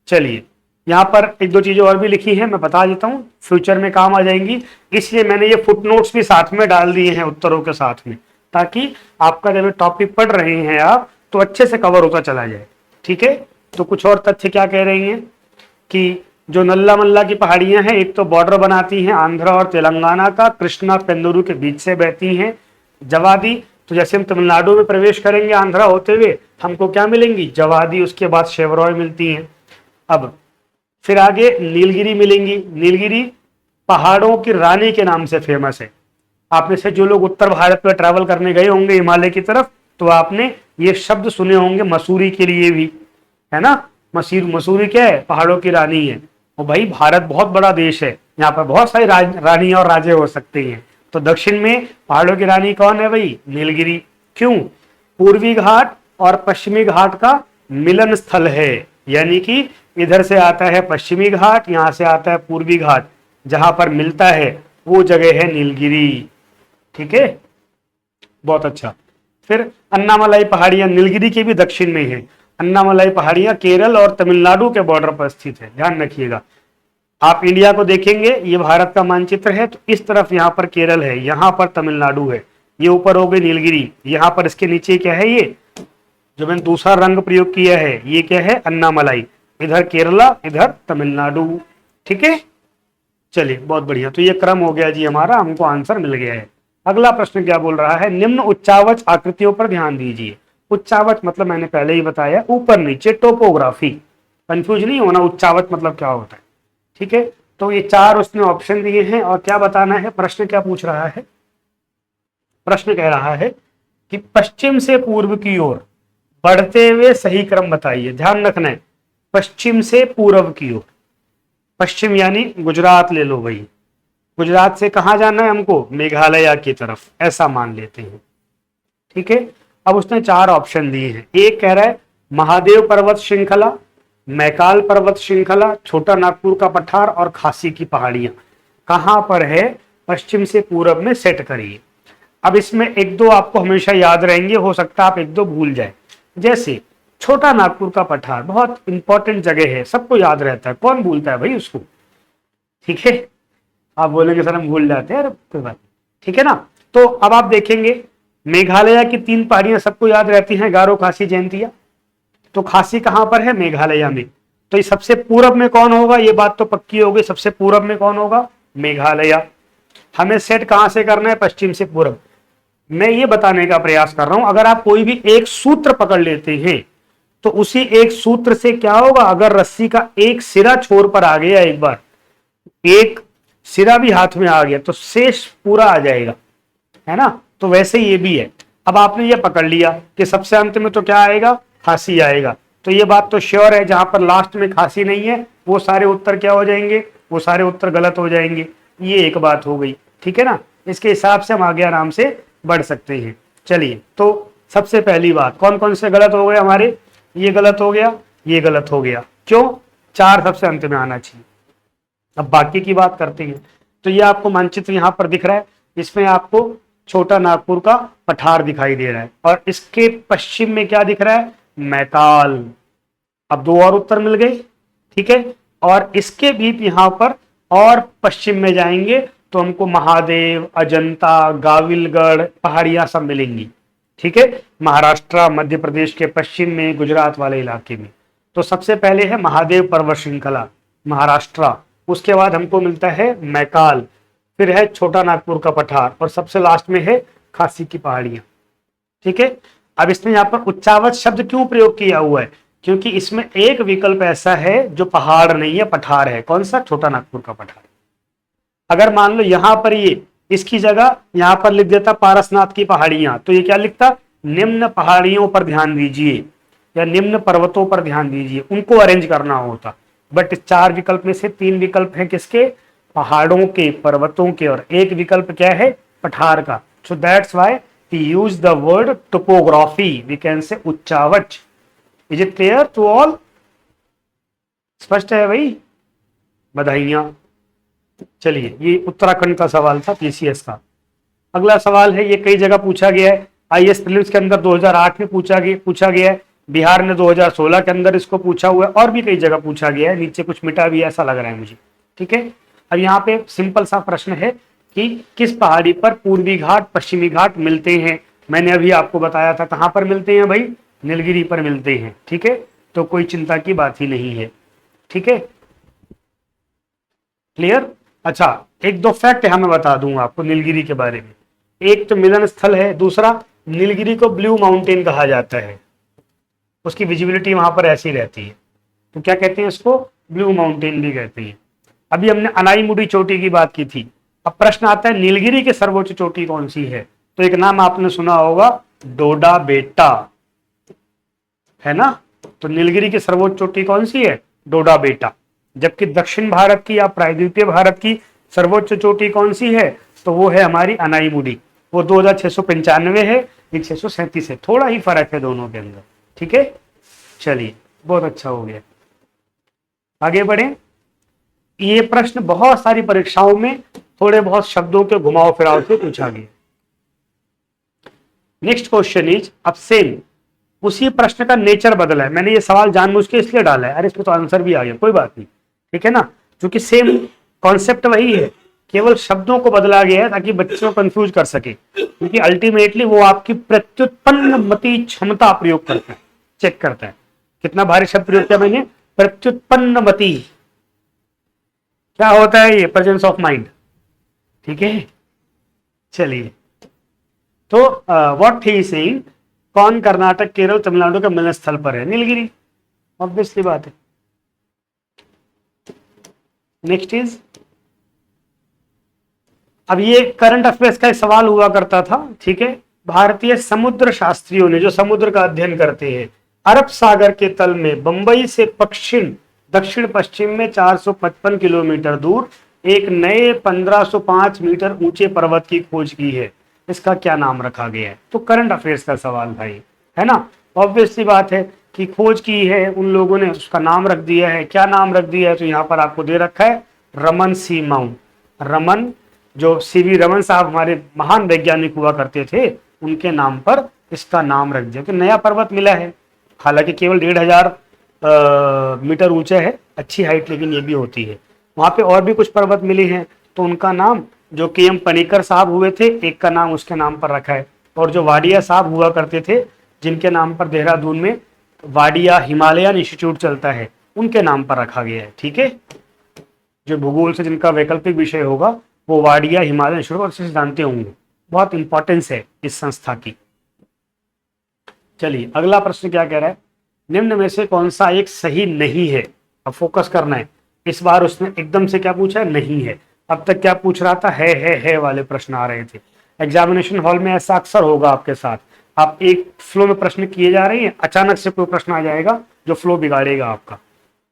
चलिए, यहां पर एक दो चीजें और भी लिखी हैं, मैं बता देता हूं, फ्यूचर में काम आ जाएंगी, इसलिए मैंने ये फुटनोट्स भी साथ में डाल दिए हैं उत्तरों के साथ में, ताकि आपका जब टॉपिक पढ़ रहे हैं आप तो अच्छे से कवर होता चला जाए। ठीक है, तो कुछ और तथ्य क्या कह रही हैं कि जो नल्ला मल्ला की पहाड़ियां हैं, एक तो बॉर्डर बनाती हैं आंध्र और तेलंगाना का, कृष्णा पेंदुरु के बीच से बहती हैं। जवादी, तो जैसे हम तमिलनाडु में प्रवेश करेंगे आंध्रा होते हुए, हमको क्या मिलेंगी? जवादी, उसके बाद शेवरॉय मिलती हैं। अब फिर आगे नीलगिरी मिलेंगी। नीलगिरी पहाड़ों की रानी के नाम से फेमस है। आप में से जो लोग उत्तर भारत में ट्रैवल करने गए होंगे हिमालय की तरफ, तो आपने ये शब्द सुने होंगे मसूरी के लिए भी, है ना। मसूरी क्या है? पहाड़ों की रानी है। और भाई भारत बहुत बड़ा देश है, यहाँ पर बहुत सारी रानी और राजे हो सकते हैं। तो दक्षिण में पहाड़ों की रानी कौन है भाई? नीलगिरी। क्यों? पूर्वी घाट और पश्चिमी घाट का मिलन स्थल है, यानी कि इधर से आता है पश्चिमी घाट, यहां से आता है पूर्वी घाट, जहां पर मिलता है वो जगह है नीलगिरी। ठीक है, बहुत अच्छा। फिर अन्नामलाई पहाड़ियां नीलगिरी के भी दक्षिण में है। अन्नामलाई पहाड़ियां केरल और तमिलनाडु के बॉर्डर पर स्थित है, ध्यान रखिएगा। आप इंडिया को देखेंगे, ये भारत का मानचित्र है, तो इस तरफ यहाँ पर केरल है, यहाँ पर तमिलनाडु है, ये ऊपर हो गई नीलगिरी, यहाँ पर इसके नीचे क्या है? ये जो मैंने दूसरा रंग प्रयोग किया है, ये क्या है? अन्नामलाई। इधर केरला, इधर तमिलनाडु। ठीक है, चलिए बहुत बढ़िया। तो ये क्रम हो गया जी हमारा, हमको आंसर मिल गया है। अगला प्रश्न क्या बोल रहा है? निम्न उच्चावच आकृतियों पर ध्यान दीजिए। उच्चावच मतलब मैंने पहले ही बताया, ऊपर नीचे टोपोग्राफी। कंफ्यूज नहीं होना, उच्चावच मतलब क्या होता है। ठीक है, तो ये चार उसने ऑप्शन दिए हैं और क्या बताना है? प्रश्न क्या पूछ रहा है? प्रश्न कह रहा है कि पश्चिम से पूर्व की ओर बढ़ते हुए सही क्रम बताइए। ध्यान रखना है, पश्चिम से पूर्व की ओर। पश्चिम यानी गुजरात ले लो भाई, गुजरात से कहां जाना है हमको? मेघालय की तरफ, ऐसा मान लेते हैं। ठीक है, अब उसने चार ऑप्शन दिए हैं। एक कह रहा है महादेव पर्वत श्रृंखला, मैकाल पर्वत श्रृंखला, छोटा नागपुर का पठार और खासी की पहाड़ियां कहां पर है? पश्चिम से पूरब में सेट करिए। अब इसमें एक दो आपको हमेशा याद रहेंगे, हो सकता है आप एक दो भूल जाए। जैसे छोटा नागपुर का पठार बहुत इंपॉर्टेंट जगह है, सबको याद रहता है, कौन भूलता है भाई उसको? ठीक है, आप बोलेंगे सर हम भूल जाते हैं, अरे कोई बात। ठीक है ना। तो अब आप देखेंगे मेघालय की तीन पहाड़ियां सबको याद रहती हैं, गारो, खासी, जयंतिया। तो खासी कहां पर है? मेघालय में। तो ये सबसे पूरब में कौन होगा? ये बात तो पक्की हो गई, सबसे पूरब में कौन होगा? मेघालय। हमें सेट कहां से करना है? पश्चिम से पूरब। मैं ये बताने का प्रयास कर रहा हूं, अगर आप कोई भी एक सूत्र पकड़ लेते हैं तो उसी एक सूत्र से क्या होगा? अगर रस्सी का एक सिरा छोर पर आ गया, एक बार एक सिरा भी हाथ में आ गया, तो शेष पूरा आ जाएगा, है ना। तो वैसे ये भी है। अब आपने ये पकड़ लिया कि सबसे अंत में तो क्या आएगा? खासी आएगा। तो ये बात तो श्योर है, जहां पर लास्ट में खासी नहीं है वो सारे उत्तर क्या हो जाएंगे? वो सारे उत्तर गलत हो जाएंगे। ये एक बात हो गई, ठीक है ना। इसके हिसाब से हम आगे आराम से बढ़ सकते हैं। चलिए, तो सबसे पहली बात, कौन कौन से गलत हो गए हमारे? ये गलत हो गया, ये गलत हो गया। क्यों? चार सबसे अंत में आना चाहिए। अब बाकी की बात करते हैं। तो ये आपको मानचित्र यहां पर दिख रहा है, इसमें आपको छोटा नागपुर का पठार दिखाई दे रहा है और इसके पश्चिम में क्या दिख रहा है? मैकाल। अब दो और उत्तर मिल गए, ठीक है। और इसके भी यहां पर और पश्चिम में जाएंगे तो हमको महादेव, अजंता, गाविलगढ़ पहाड़ियां सब मिलेंगी, ठीक है। महाराष्ट्र, मध्य प्रदेश के पश्चिम में, गुजरात वाले इलाके में। तो सबसे पहले है महादेव पर्वत श्रृंखला, महाराष्ट्र। उसके बाद हमको मिलता है मैकाल, फिर है छोटा नागपुर का पठार और सबसे लास्ट में है खासी की पहाड़ियां, ठीक है। अब इसमें यहाँ पर उच्चावच शब्द क्यों प्रयोग किया हुआ है? क्योंकि इसमें एक विकल्प ऐसा है जो पहाड़ नहीं है, पठार है। कौन सा? छोटा नागपुर का पठार। अगर मान लो यहां पर ये इसकी जगह यहां पर लिख देता पारसनाथ की पहाड़ियां, तो ये क्या लिखता? निम्न पहाड़ियों पर ध्यान दीजिए या निम्न पर्वतों पर ध्यान दीजिए, उनको अरेंज करना होता। बट चार विकल्प में से तीन विकल्प हैं किसके? पहाड़ों के, पर्वतों के, और एक विकल्प क्या है? पठार का। So that's why we use the word topography, we can say उच्चावच। Is it clear to all? स्पष्ट है भाई? बधाइयां। चलिए, ये उत्तराखंड का सवाल था पीसीएस का। अगला सवाल है, ये कई जगह पूछा गया है। आईएएस प्रीलिम्स के अंदर 2008 में पूछा गया है, बिहार ने 2016 के अंदर इसको पूछा हुआ है, और भी कई जगह पूछा गया है। नीचे कुछ मिटा भी ऐसा लग रहा है मुझे, ठीक है। अब यहाँ पे सिंपल सा प्रश्न है कि किस पहाड़ी पर पूर्वी घाट पश्चिमी घाट मिलते हैं? मैंने अभी आपको बताया था कहां पर मिलते हैं भाई? नीलगिरी पर मिलते हैं, ठीक है। तो कोई चिंता की बात ही नहीं है। ठीक है, क्लियर। अच्छा, एक दो फैक्ट यहां मैं बता दूंगा आपको नीलगिरी के बारे में। एक तो मिलन स्थल है, दूसरा नीलगिरी को ब्लू माउंटेन कहा जाता है, उसकी विजिबिलिटी वहां पर ऐसी रहती है, तो क्या कहते हैं इसको, ब्लू माउंटेन भी कहते हैं। अभी हमने अनाईमुडी चोटी की बात की थी, अब प्रश्न आता है नीलगिरी की सर्वोच्च चोटी कौन सी है, तो एक नाम आपने सुना होगा, डोडा बेटा, है ना। तो नीलगिरी की सर्वोच्च चोटी कौन सी है, डोडा बेटा। जबकि दक्षिण भारत की या प्रायद्वीपीय भारत की सर्वोच्च चोटी कौन सी है, तो वो है हमारी अनाईमुडी, वो 2695 है, ये 637 है, थोड़ा ही फर्क है दोनों के अंदर। ठीक है, चलिए बहुत अच्छा हो गया, आगे बढ़े। ये प्रश्न बहुत सारी परीक्षाओं में थोड़े बहुत शब्दों के घुमाव फिराव से पूछा गया। नेक्स्ट क्वेश्चन इज, अब सेम उसी प्रश्न का नेचर बदला है, मैंने ये सवाल जानबूझ के इसलिए डाला है, अरे इसमें तो आंसर भी आ गया, कोई बात नहीं, ठीक है ना, क्योंकि सेम कॉन्सेप्ट वही है, केवल शब्दों को बदला गया है ताकि बच्चों को कंफ्यूज कर सके, क्योंकि अल्टीमेटली वो आपकी प्रत्युत्पन्नमति क्षमता प्रयोग करता है, चेक करता है। कितना भारी शब्द प्रयोग किया मैंने, प्रत्युत्पन्नमति, क्या होता है ये, प्रेजेंस ऑफ माइंड। ठीक है, चलिए, तो व्हाट ही सेइंग, कौन कर्नाटक केरल तमिलनाडु के मिलन स्थल पर है, नीलगिरी, ऑब्वियसली बात है। नेक्स्ट इज, अब ये करंट अफेयर्स का एक सवाल हुआ करता था, ठीक है। भारतीय समुद्र शास्त्रियों ने, जो समुद्र का अध्ययन करते हैं, अरब सागर के तल में बंबई से दक्षिण पश्चिम में 455 किलोमीटर दूर एक नए 1505 मीटर ऊंचे पर्वत की खोज की है, इसका क्या नाम रखा गया है। तो करंट अफेयर्स का सवाल भाई, है ना, ऑब्वियसली बात है कि खोज की है उन लोगों ने, उसका नाम रख दिया है, क्या नाम रख दिया है, तो यहां पर आपको दे रखा है रमन सी माउंट। रमन, जो सीवी रमन साहब हमारे महान वैज्ञानिक हुआ करते थे, उनके नाम पर इसका नाम रख दिया कि नया पर्वत मिला है, हालांकि केवल 1500 मीटर ऊंचा है, अच्छी हाइट लेकिन ये भी होती है। वहां पे और भी कुछ पर्वत मिले हैं, तो उनका नाम, जो के.एम. पनीकर साहब हुए थे, एक का नाम उसके नाम पर रखा है, और जो वाडिया साहब हुआ करते थे, जिनके नाम पर देहरादून में वाडिया हिमालयन इंस्टीट्यूट चलता है, उनके नाम पर रखा गया है। ठीक है, जो भूगोल से जिनका वैकल्पिक विषय होगा वो वाडिया हिमालयन इंस्टीट्यूट, और इसे जानते होंगे, बहुत इंपॉर्टेंस है इस संस्था की। चलिए अगला प्रश्न क्या कह रहा है, निम्न में से कौन सा एक सही नहीं है। अब फोकस करना है, इस बार उसने एकदम से क्या पूछा है, नहीं है। अब तक क्या पूछ रहा था, है वाले प्रश्न आ रहे थे। एग्जामिनेशन हॉल में ऐसा अक्सर होगा आपके साथ, आप एक फ्लो में प्रश्न किए जा रहे हैं, अचानक से कोई प्रश्न आ जाएगा जो फ्लो बिगाड़ेगा आपका।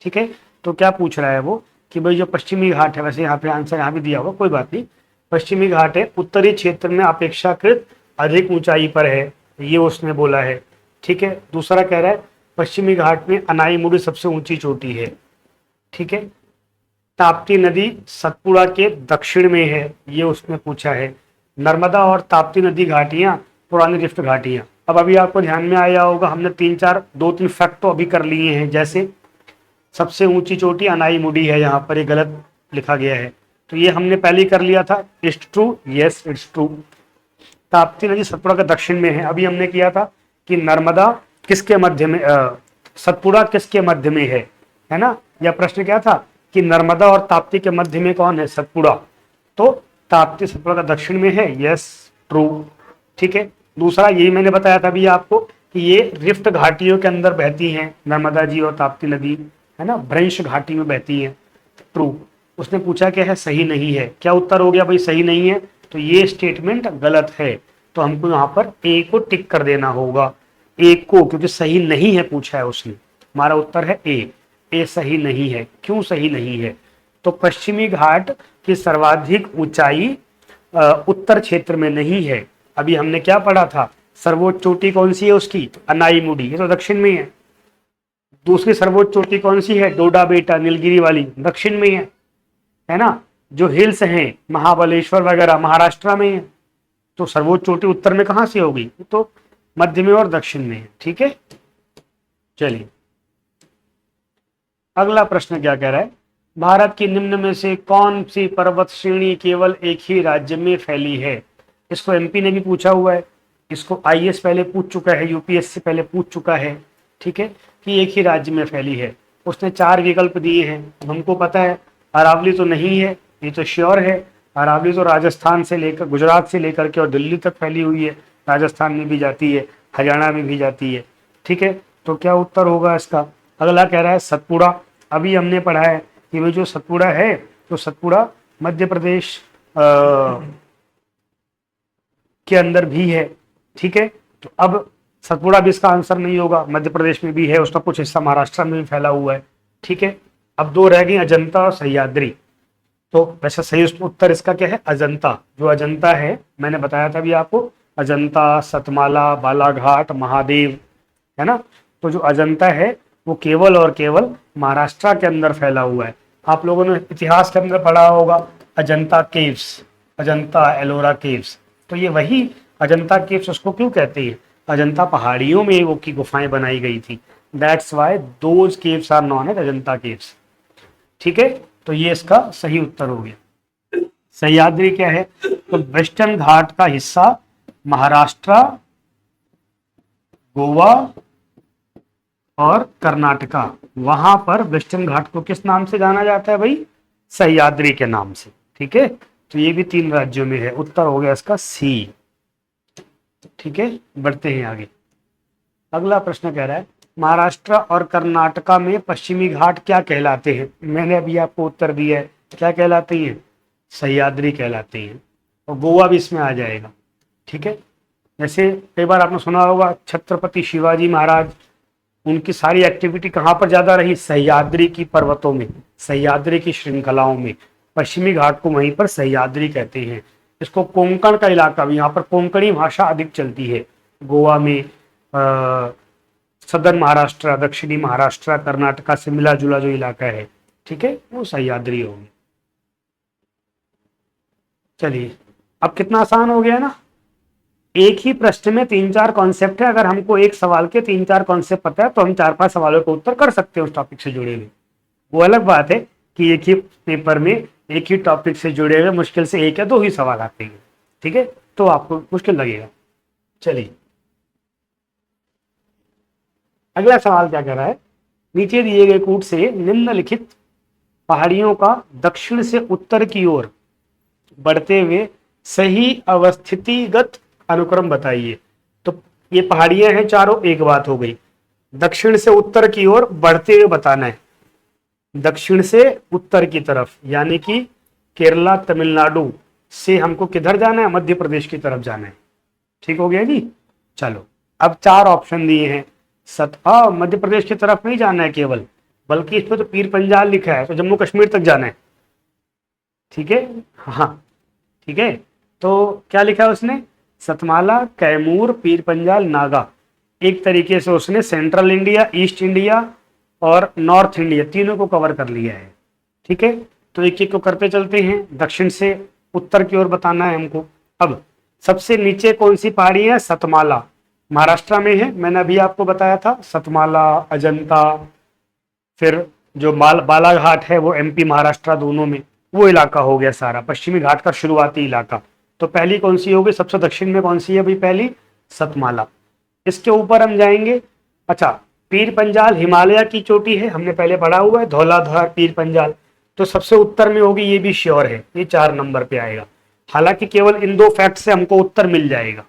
ठीक है, तो क्या पूछ रहा है वो कि भाई जो पश्चिमी घाट है, वैसे यहाँ पे आंसर यहाँ भी दिया होगा, कोई बात नहीं, पश्चिमी घाट है, उत्तरी क्षेत्र में अपेक्षाकृत अधिक ऊंचाई पर है, ये उसने बोला है। ठीक है, दूसरा कह रहा है पश्चिमी घाट में अनाईमुडी सबसे ऊंची चोटी है। ठीक है, ताप्ती नदी सतपुड़ा के दक्षिण में है, ये उसने पूछा है। नर्मदा और ताप्ती नदी घाटियां पुरानी रिफ्ट घाटियां। अब अभी आपको ध्यान में आया होगा, हमने 2-3 फैक्ट तो अभी कर लिए हैं, जैसे सबसे ऊंची चोटी अनाईमुडी है, यहाँ पर ये गलत लिखा गया है, तो ये हमने पहले कर लिया था, it's true, yes it's true. Tapti नदी सतपुड़ा के दक्षिण में है, अभी हमने किया था कि नर्मदा किसके मध्य में, सतपुड़ा किसके मध्य में है ना। यह प्रश्न क्या था कि नर्मदा और ताप्ती के मध्य में कौन है, सतपुड़ा, तो ताप्ती सतपुड़ा का दक्षिण में है, यस ट्रू। ठीक है, दूसरा यही मैंने बताया था अभी आपको कि ये रिफ्ट घाटियों के अंदर बहती हैं, नर्मदा जी और ताप्ती नदी, है ना, भ्रंश घाटी में बहती है, ट्रू। उसने पूछा क्या है, सही नहीं है, क्या उत्तर हो गया भाई, सही नहीं है, तो ये स्टेटमेंट गलत है, तो हमको यहाँ पर ए को टिक कर देना होगा, ए को, क्योंकि सही नहीं है पूछा है उसने, हमारा उत्तर है ए सही नहीं है। क्यों सही नहीं है, तो पश्चिमी घाट की सर्वाधिक ऊंचाई उत्तर क्षेत्र में नहीं है। अभी हमने क्या पढ़ा था, सर्वोच्च चोटी कौन सी है उसकी, अनाईमुडी, ये तो दक्षिण में है। दूसरी सर्वोच्च चोटी कौन सी है, डोडा बेटा नीलगिरी वाली, दक्षिण में है ना। जो हिल्स हैं महाबलेश्वर वगैरह महाराष्ट्र में है, तो सर्वोच्च चोटी उत्तर में कहां से होगी, तो मध्य में और दक्षिण में है। ठीक है, चलिए अगला प्रश्न क्या कह रहा है, भारत की निम्न में से कौन सी पर्वत श्रेणी केवल एक ही राज्य में फैली है। इसको एमपी ने भी पूछा हुआ है, इसको आईएएस पहले पूछ चुका है, यूपीएससी पहले पूछ चुका है, ठीक है, कि एक ही राज्य में फैली है। उसने 4 विकल्प दिए हैं। हमको पता है अरावली तो नहीं है, ये तो श्योर है। अरावली तो राजस्थान से लेकर, गुजरात से लेकर के और दिल्ली तक फैली हुई है, राजस्थान में भी जाती है, हरियाणा में भी जाती है। ठीक है, तो क्या उत्तर होगा इसका? अगला कह रहा है सतपुड़ा। अभी हमने पढ़ा है कि वो जो सतपुड़ा है, तो सतपुड़ा मध्य प्रदेश के अंदर भी है। ठीक है, तो अब सतपुड़ा भी इसका आंसर नहीं होगा, मध्य प्रदेश में भी है, उसका कुछ हिस्सा महाराष्ट्र में भी फैला हुआ है। ठीक है, अब 2 रह गई, अजंता और सह्याद्री। तो वैसे सही उत्तर इसका क्या है? अजंता। जो अजंता है, मैंने बताया था अभी आपको, अजंता, सतमाला, बालाघाट, महादेव, है ना। तो जो अजंता है वो केवल और केवल महाराष्ट्र के अंदर फैला हुआ है। आप लोगों ने इतिहास के अंदर पढ़ा होगा अजंता केव्स, अजंता एलोरा केव्स। तो ये वही अजंता केव्स उसको क्यों कहते हैं? अजंता पहाड़ियों में वो की गुफाएं बनाई गई थी। That's why those caves are known as Ajanta caves. ठीक है, तो ये इसका सही उत्तर हो गया। सह्याद्री क्या है? तो वेस्टर्न घाट का हिस्सा महाराष्ट्र, गोवा और कर्नाटका, वहां पर वेस्टर्न घाट को किस नाम से जाना जाता है भाई? सह्याद्री के नाम से। ठीक है, तो ये भी 3 राज्यों में है। उत्तर हो गया इसका सी। ठीक है, बढ़ते हैं आगे। अगला प्रश्न कह रहा है महाराष्ट्र और कर्नाटका में पश्चिमी घाट क्या कहलाते हैं? मैंने अभी आपको उत्तर दिया है, क्या कहलाते हैं? सह्याद्री कहलाते हैं। और गोवा भी इसमें आ जाएगा। ठीक है, जैसे कई बार आपने सुना होगा छत्रपति शिवाजी महाराज, उनकी सारी एक्टिविटी कहाँ पर ज्यादा रही? सह्याद्री की पर्वतों में, सह्याद्री की श्रृंखलाओं में। पश्चिमी घाट को वहीं पर सह्याद्री कहते हैं। इसको कोंकण का इलाका भी, यहाँ पर कोंकणी भाषा अधिक चलती है। गोवा में सदर्न महाराष्ट्र, दक्षिणी महाराष्ट्र, कर्नाटका से मिला जुला जो इलाका है, ठीक है, वो सह्याद्री होगी। चलिए, अब कितना आसान हो गया ना। एक ही प्रश्न में 3-4 कॉन्सेप्ट है। अगर हमको एक सवाल के 3-4 कॉन्सेप्ट पता है तो हम 4-5 सवालों का उत्तर कर सकते हैं उस टॉपिक से जुड़े हुए। वो अलग बात है कि एक ही पेपर में एक ही टॉपिक से जुड़े हुए मुश्किल से 1 या 2 ही सवाल आते हैं। ठीक है, तो आपको मुश्किल लगेगा। चलिए, अगला सवाल क्या कर रहा है? नीचे दिए गए कूट से निम्नलिखित पहाड़ियों का दक्षिण से उत्तर की ओर बढ़ते हुए सही अवस्थितिगत अनुक्रम बताइए। तो ये पहाड़ियां हैं चारों, एक बात हो गई। दक्षिण से उत्तर की ओर बढ़ते हुए बताना है, दक्षिण से उत्तर की तरफ, यानी कि केरला तमिलनाडु से हमको किधर जाना है? मध्य प्रदेश की तरफ जाना है। ठीक हो गया जी। चलो, अब 4 ऑप्शन दिए हैं। मध्य प्रदेश की तरफ नहीं जाना है केवल, बल्कि इस पर तो पीर पंजाल लिखा है, तो जम्मू कश्मीर तक जाना है। ठीक है, हाँ ठीक है। तो क्या लिखा है उसने? सतमाला, कैमूर, पीर पंजाल, नागा। एक तरीके से उसने सेंट्रल इंडिया, ईस्ट इंडिया और नॉर्थ इंडिया तीनों को कवर कर लिया है। ठीक है, तो एक एक को करते चलते हैं। दक्षिण से उत्तर की ओर बताना है हमको। अब सबसे नीचे कौन सी पहाड़ी है? सतमाला, महाराष्ट्र में है। मैंने अभी आपको बताया था सतमाला, अजंता, फिर जो बालाघाट है वो एमपी महाराष्ट्र दोनों में, वो इलाका हो गया सारा, पश्चिमी घाट का शुरुआती इलाका। तो पहली कौन सी होगी? सबसे दक्षिण में कौन सी है भाई? पहली सतमाला। इसके ऊपर हम जाएंगे। अच्छा, पीर पंजाल हिमालय की चोटी है, हमने पहले पढ़ा हुआ है, धौलाधार, पीर पंजाल। तो सबसे उत्तर में होगी, ये भी श्योर है, ये 4 नंबर पे आएगा। हालांकि केवल इन 2 फैक्ट से हमको उत्तर मिल जाएगा।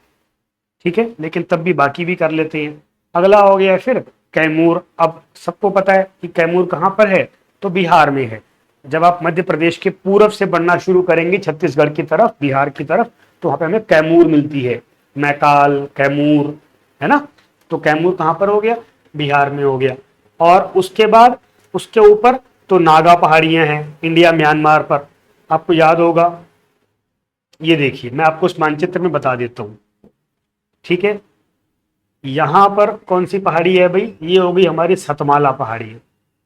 ठीक है, लेकिन तब भी बाकी भी कर लेते हैं। अगला हो गया फिर कैमूर। अब सबको पता है कि कैमूर कहाँ पर है? तो बिहार में है। जब आप मध्य प्रदेश के पूर्व से बढ़ना शुरू करेंगे छत्तीसगढ़ की तरफ, बिहार की तरफ, तो वहां पे हमें कैमूर मिलती है। मैकाल, कैमूर, है ना। तो कैमूर कहाँ पर हो गया? बिहार में हो गया। और उसके बाद उसके ऊपर तो नागा पहाड़ियां हैं, इंडिया म्यांमार पर। आपको याद होगा, ये देखिए मैं आपको उस मानचित्र में बता देता हूं। ठीक है, यहां पर कौन सी पहाड़ी है भाई? ये होगी हमारी सतमाला पहाड़ी है।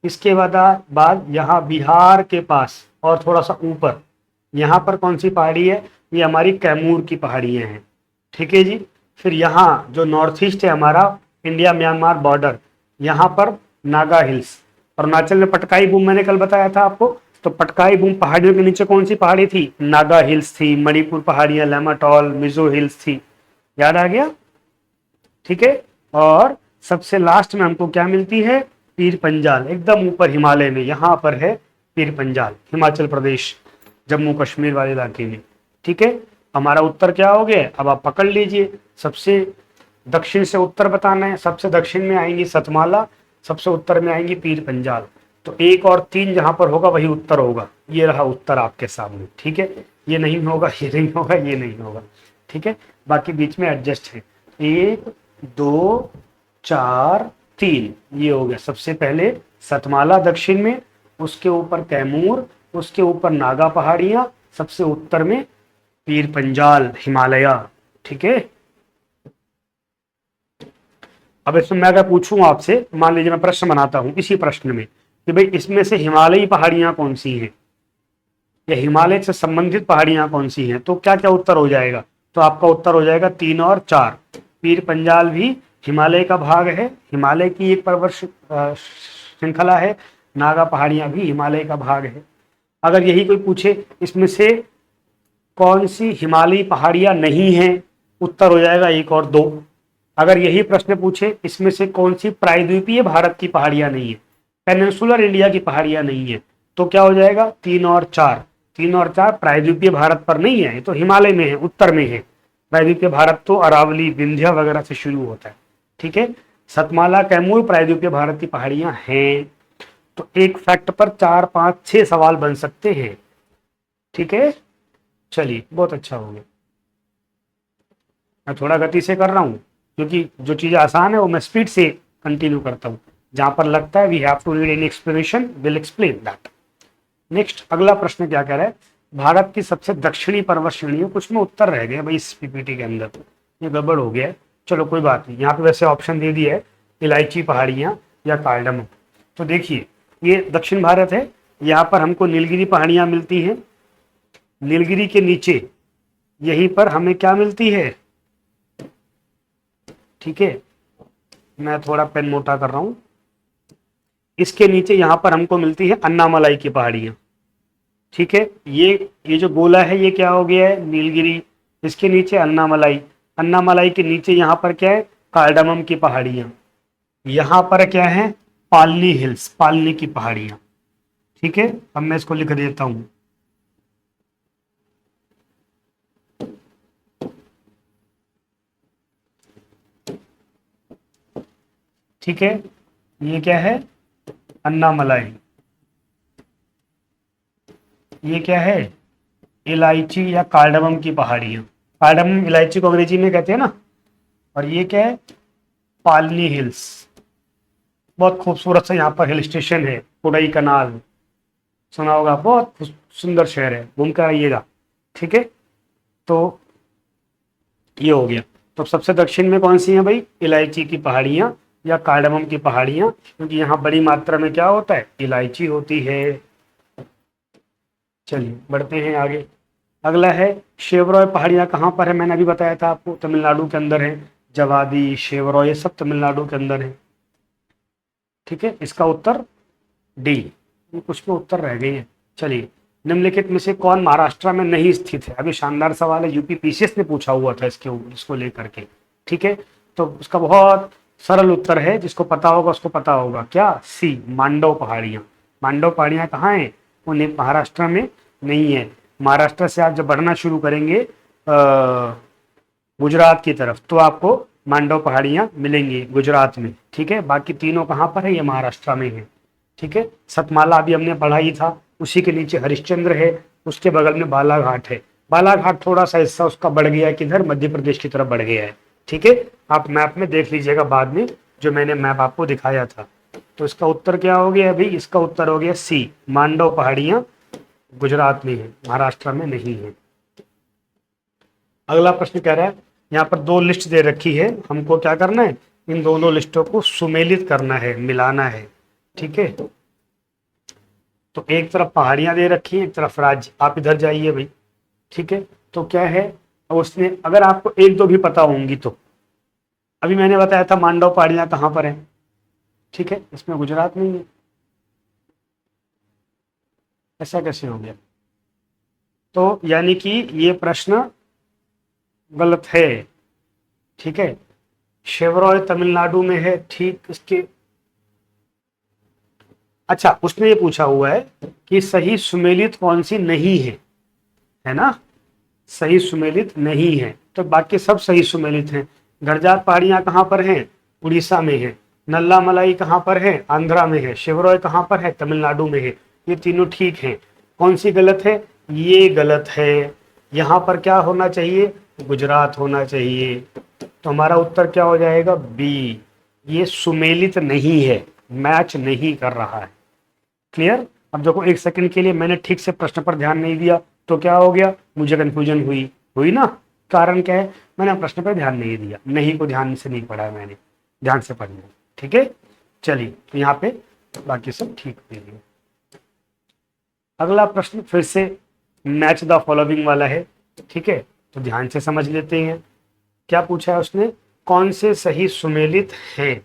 इसके बाद यहाँ बिहार के पास और थोड़ा सा ऊपर यहाँ पर कौन सी पहाड़ी है? ये हमारी कैमूर की पहाड़ियाँ हैं। ठीक है जी। फिर यहाँ जो नॉर्थ ईस्ट है हमारा, इंडिया म्यांमार बॉर्डर, यहाँ पर नागा हिल्स। अरुणाचल में पटकाई बूम मैंने कल बताया था आपको। तो पटकाई बूम पहाड़ियों के नीचे कौन सी पहाड़ी थी? नागा हिल्स थी। मणिपुर पहाड़ियाँ, लेमाटॉल, मिजो हिल्स थी। याद आ गया? ठीक है। और सबसे लास्ट में हमको क्या मिलती है, पीर पंजाल, एकदम ऊपर हिमालय में, यहाँ पर है पीर पंजाल, हिमाचल प्रदेश, जम्मू कश्मीर वाले इलाके में। ठीक है, हमारा उत्तर क्या हो गया, अब आप पकड़ लीजिए, सबसे दक्षिण से उत्तर बताना है। सबसे दक्षिण में आएंगी सतमाला, सबसे उत्तर में आएंगी पीर पंजाल। तो 1 और 3 जहां पर होगा वही उत्तर होगा। ये रहा उत्तर आपके सामने। ठीक है, ये नहीं होगा, ये नहीं होगा, ये नहीं होगा। ठीक है, बाकी बीच में एडजस्ट है। 1 2 4 3, ये हो गया। सबसे पहले सतमाला दक्षिण में, उसके ऊपर कैमूर, उसके ऊपर नागा पहाड़ियां, सबसे उत्तर में पीर पंजाल हिमालय। ठीक है, अब इसमें मैं अगर पूछूं आपसे, मान लीजिए मैं प्रश्न बनाता हूं इसी प्रश्न में कि भाई इसमें से हिमालयी पहाड़ियां कौन सी हैं या हिमालय से संबंधित पहाड़ियां कौन सी हैं, तो क्या क्या उत्तर हो जाएगा। तो आपका उत्तर हो जाएगा 3 और 4। पीर पंजाल भी हिमालय का भाग है, हिमालय की एक पर्वत श्रृंखला है। नागा पहाड़ियां भी हिमालय का भाग है। अगर यही कोई पूछे इसमें से कौन सी हिमालयी पहाड़ियां नहीं हैं, उत्तर हो जाएगा 1 और 2। अगर यही प्रश्न पूछे इसमें से कौन सी प्रायद्वीपीय भारत की पहाड़ियां नहीं है, पेनिनसुलर इंडिया की पहाड़ियां नहीं है, तो क्या हो जाएगा 3 और 4। 3 और 4 प्रायद्वीपीय भारत पर नहीं है, तो हिमालय में है, उत्तर में है। प्रायद्वीपीय भारत तो अरावली, विंध्य वगैरह से शुरू होता है। ठीक है, सतमाला कैमूर प्रायद्वीपीय भारत की पहाड़ियां हैं। तो एक फैक्ट पर 4 5 6 सवाल बन सकते हैं। ठीक है, चलिए बहुत अच्छा हो गया। मैं थोड़ा गति से कर रहा हूँ क्योंकि जो चीज़ें आसान है वो मैं स्पीड से कंटिन्यू करता हूँ। जहां पर लगता है we have to read any explanation, will explain that. Next अगला प्रश्न क्या कह रहा है, भारत की सबसे दक्षिणी पर्वत श्रेणी, कुछ में उत्तर रह गए भाई इस पीपीटी के अंदर, ये गड़बड़ हो गया है। चलो कोई बात नहीं, यहाँ पे वैसे ऑप्शन दे दिया है इलायची पहाड़ियाँ या कार्डमम। तो देखिए ये दक्षिण भारत है, यहाँ पर हमको नीलगिरी पहाड़ियाँ मिलती हैं। नीलगिरी के नीचे यहीं पर हमें क्या मिलती है, ठीक है, मैं थोड़ा पेन मोटा कर रहा हूं, इसके नीचे यहां पर हमको मिलती है अन्नामलाई की पहाड़ियां। ठीक है, ये जो गोला है ये क्या हो गया है, नीलगिरी, इसके नीचे अन्नामलाई, अन्नामलाई के नीचे यहां पर क्या है, कार्डमम की पहाड़ियां, यहां पर क्या है, पालनी हिल्स, पालनी की पहाड़ियां। ठीक है, अब मैं इसको लिख देता हूं। ठीक है, ये क्या है, अन्नामलाई, ये क्या है, इलायची या कार्डमम की पहाड़ियां। कार्डमम इलायची को अंग्रेजी में कहते हैं ना। और ये क्या है, पालनी हिल्स, बहुत खूबसूरत सा यहाँ पर हिल स्टेशन है, कोडई कनाल, सुना होगा, बहुत सुंदर शहर है, घूमकर आइएगा। ठीक है, तो ये हो गया। तो सबसे दक्षिण में कौन सी है भाई, इलायची की पहाड़ियां या कार्डमम की पहाड़ियां, क्योंकि यहाँ बड़ी मात्रा में क्या होता है, इलायची होती है। चलिए बढ़ते हैं आगे। अगला है शेवरॉय पहाड़ियां कहाँ पर है, मैंने अभी बताया था आपको, तमिलनाडु के अंदर है। जवादी, शेवरॉय, ये सब तमिलनाडु के अंदर है। ठीक है, इसका उत्तर डी। कुछ में उत्तर रह गए हैं। चलिए, निम्नलिखित में से कौन महाराष्ट्र में नहीं स्थित है, अभी शानदार सवाल है, यूपी पीसीएस ने पूछा हुआ था इसको लेकर के। ठीक है, तो उसका बहुत सरल उत्तर है, जिसको पता होगा उसको पता होगा, क्या, सी, मांडव पहाड़ियां। मांडव पहाड़ियां कहाँ है, वो महाराष्ट्र में नहीं है। महाराष्ट्र से आप जब बढ़ना शुरू करेंगे गुजरात की तरफ, तो आपको मांडव पहाड़ियां मिलेंगी गुजरात में। ठीक है, बाकी तीनों कहाँ पर है, ये महाराष्ट्र में है। ठीक है, सतमाला अभी हमने पढ़ा ही था, उसी के नीचे हरिश्चंद्र है, उसके बगल में बालाघाट है। बालाघाट थोड़ा सा हिस्सा उसका बढ़ गया है, किधर, मध्य प्रदेश की तरफ बढ़ गया है। ठीक है, आप मैप में देख लीजिएगा बाद में, जो मैंने मैप आपको दिखाया था। तो इसका उत्तर क्या हो गया अभी, इसका उत्तर हो गया सी, मांडव पहाड़ियां गुजरात में है, महाराष्ट्र में नहीं है। अगला प्रश्न कह रहा है, यहाँ पर 2 लिस्ट दे रखी है, हमको क्या करना है, इन दोनों लिस्टों को सुमेलित करना है, मिलाना है। ठीक है, तो एक तरफ पहाड़ियां दे रखी हैं, एक तरफ राज्य, आप इधर जाइए भाई। ठीक है, तो क्या है, अब उसने अगर आपको 1 2 भी पता होंगी तो, अभी मैंने बताया था मांडव पहाड़ियां कहाँ पर है। ठीक है, इसमें गुजरात नहीं है, ऐसा कैसे हो गया, तो यानी कि ये प्रश्न गलत है। ठीक है, शेवरॉय तमिलनाडु में है, ठीक। इसके अच्छा, उसने ये पूछा हुआ है कि सही सुमेलित कौन सी नहीं है ना, सही सुमेलित नहीं है, तो बाकी सब सही सुमेलित हैं। गरजार पहाड़ियां कहाँ पर हैं? उड़ीसा में है। नल्ला मलाई कहाँ पर है? आंध्रा में है। शिवरॉय कहाँ पर है? तमिलनाडु में है। ये तीनों ठीक हैं। कौन सी गलत है? ये गलत है। यहाँ पर क्या होना चाहिए? गुजरात होना चाहिए। तो हमारा उत्तर क्या हो जाएगा? बी। ये सुमेलित नहीं है, मैच नहीं कर रहा है। क्लियर? अब देखो, एक सेकंड के लिए मैंने ठीक से प्रश्न पर ध्यान नहीं दिया तो क्या हो गया? मुझे कंफ्यूजन हुई हुई ना। कारण क्या है? मैंने प्रश्न पर ध्यान नहीं दिया, नहीं को ध्यान से नहीं पढ़ा मैंने, ध्यान से पढ़ना। ठीक है, चलिए, तो यहाँ पे बाकी सब ठीक हो गया। अगला प्रश्न फिर से मैच द फॉलोइंग वाला है। ठीक है, तो ध्यान से समझ लेते हैं। क्या पूछा है उसने? कौन से सही सुमेलित हैं,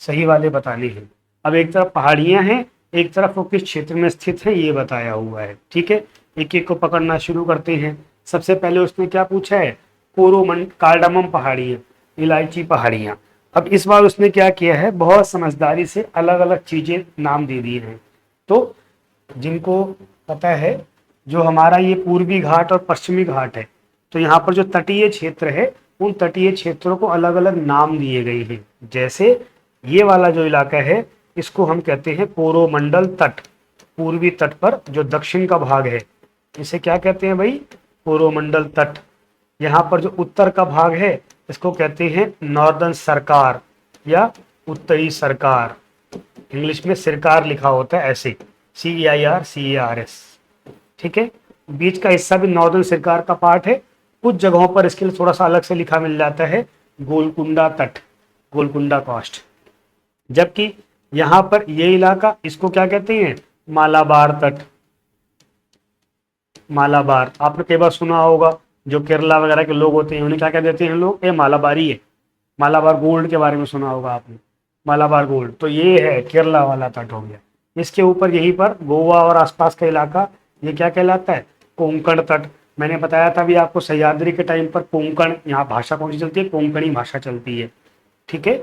सही वाले बताने हैं। अब एक तरफ पहाड़ियां हैं, एक तरफ वो किस क्षेत्र में स्थित है, ये बताया हुआ है। ठीक है, एक एक को पकड़ना शुरू करते हैं। सबसे पहले उसने क्या पूछा है? कार्डामम पहाड़ियां, इलायची पहाड़ियां। अब इस बार उसने क्या किया है? बहुत समझदारी से अलग अलग चीजें नाम दे दिए हैं। तो जिनको पता है, जो हमारा ये पूर्वी घाट और पश्चिमी घाट है, तो यहाँ पर जो तटीय क्षेत्र है, उन तटीय क्षेत्रों को अलग अलग नाम दिए गए हैं। जैसे ये वाला जो इलाका है, इसको हम कहते हैं कोरोमंडल तट। पूर्वी तट पर जो दक्षिण का भाग है, इसे क्या कहते हैं भाई? कोरोमंडल तट। यहाँ पर जो उत्तर का भाग है, इसको कहते हैं नॉर्दर्न सरकार या उत्तरी सरकार। इंग्लिश में सरकार लिखा होता है ऐसे, CEIRCARS। ठीक है, बीच का हिस्सा भी नॉर्दर्न सरकार का पार्ट है। कुछ जगहों पर इसके लिए थोड़ा सा अलग से लिखा मिल जाता है, गोलकुंडा तट, गोलकुंडा कोस्ट। जबकि यहां पर ये इलाका, इसको क्या कहते हैं? मालाबार तट। मालाबार आपने कई बार सुना होगा, जो केरला वगैरह के लोग होते हैं उन्हें क्या कह देते हैं लोग? ये मालाबारी है। मालाबार गोल्ड के बारे में सुना होगा आपने, मालाबार गोल्ड। तो ये है केरला वाला तट हो गया। इसके ऊपर यहीं पर गोवा और आसपास का इलाका, ये क्या कहलाता है? कोंकण तट। मैंने बताया था भी आपको, सह्याद्री के टाइम पर कोंकण, यहाँ भाषा कौन सी चलती है? कोंकणी भाषा चलती है। ठीक है,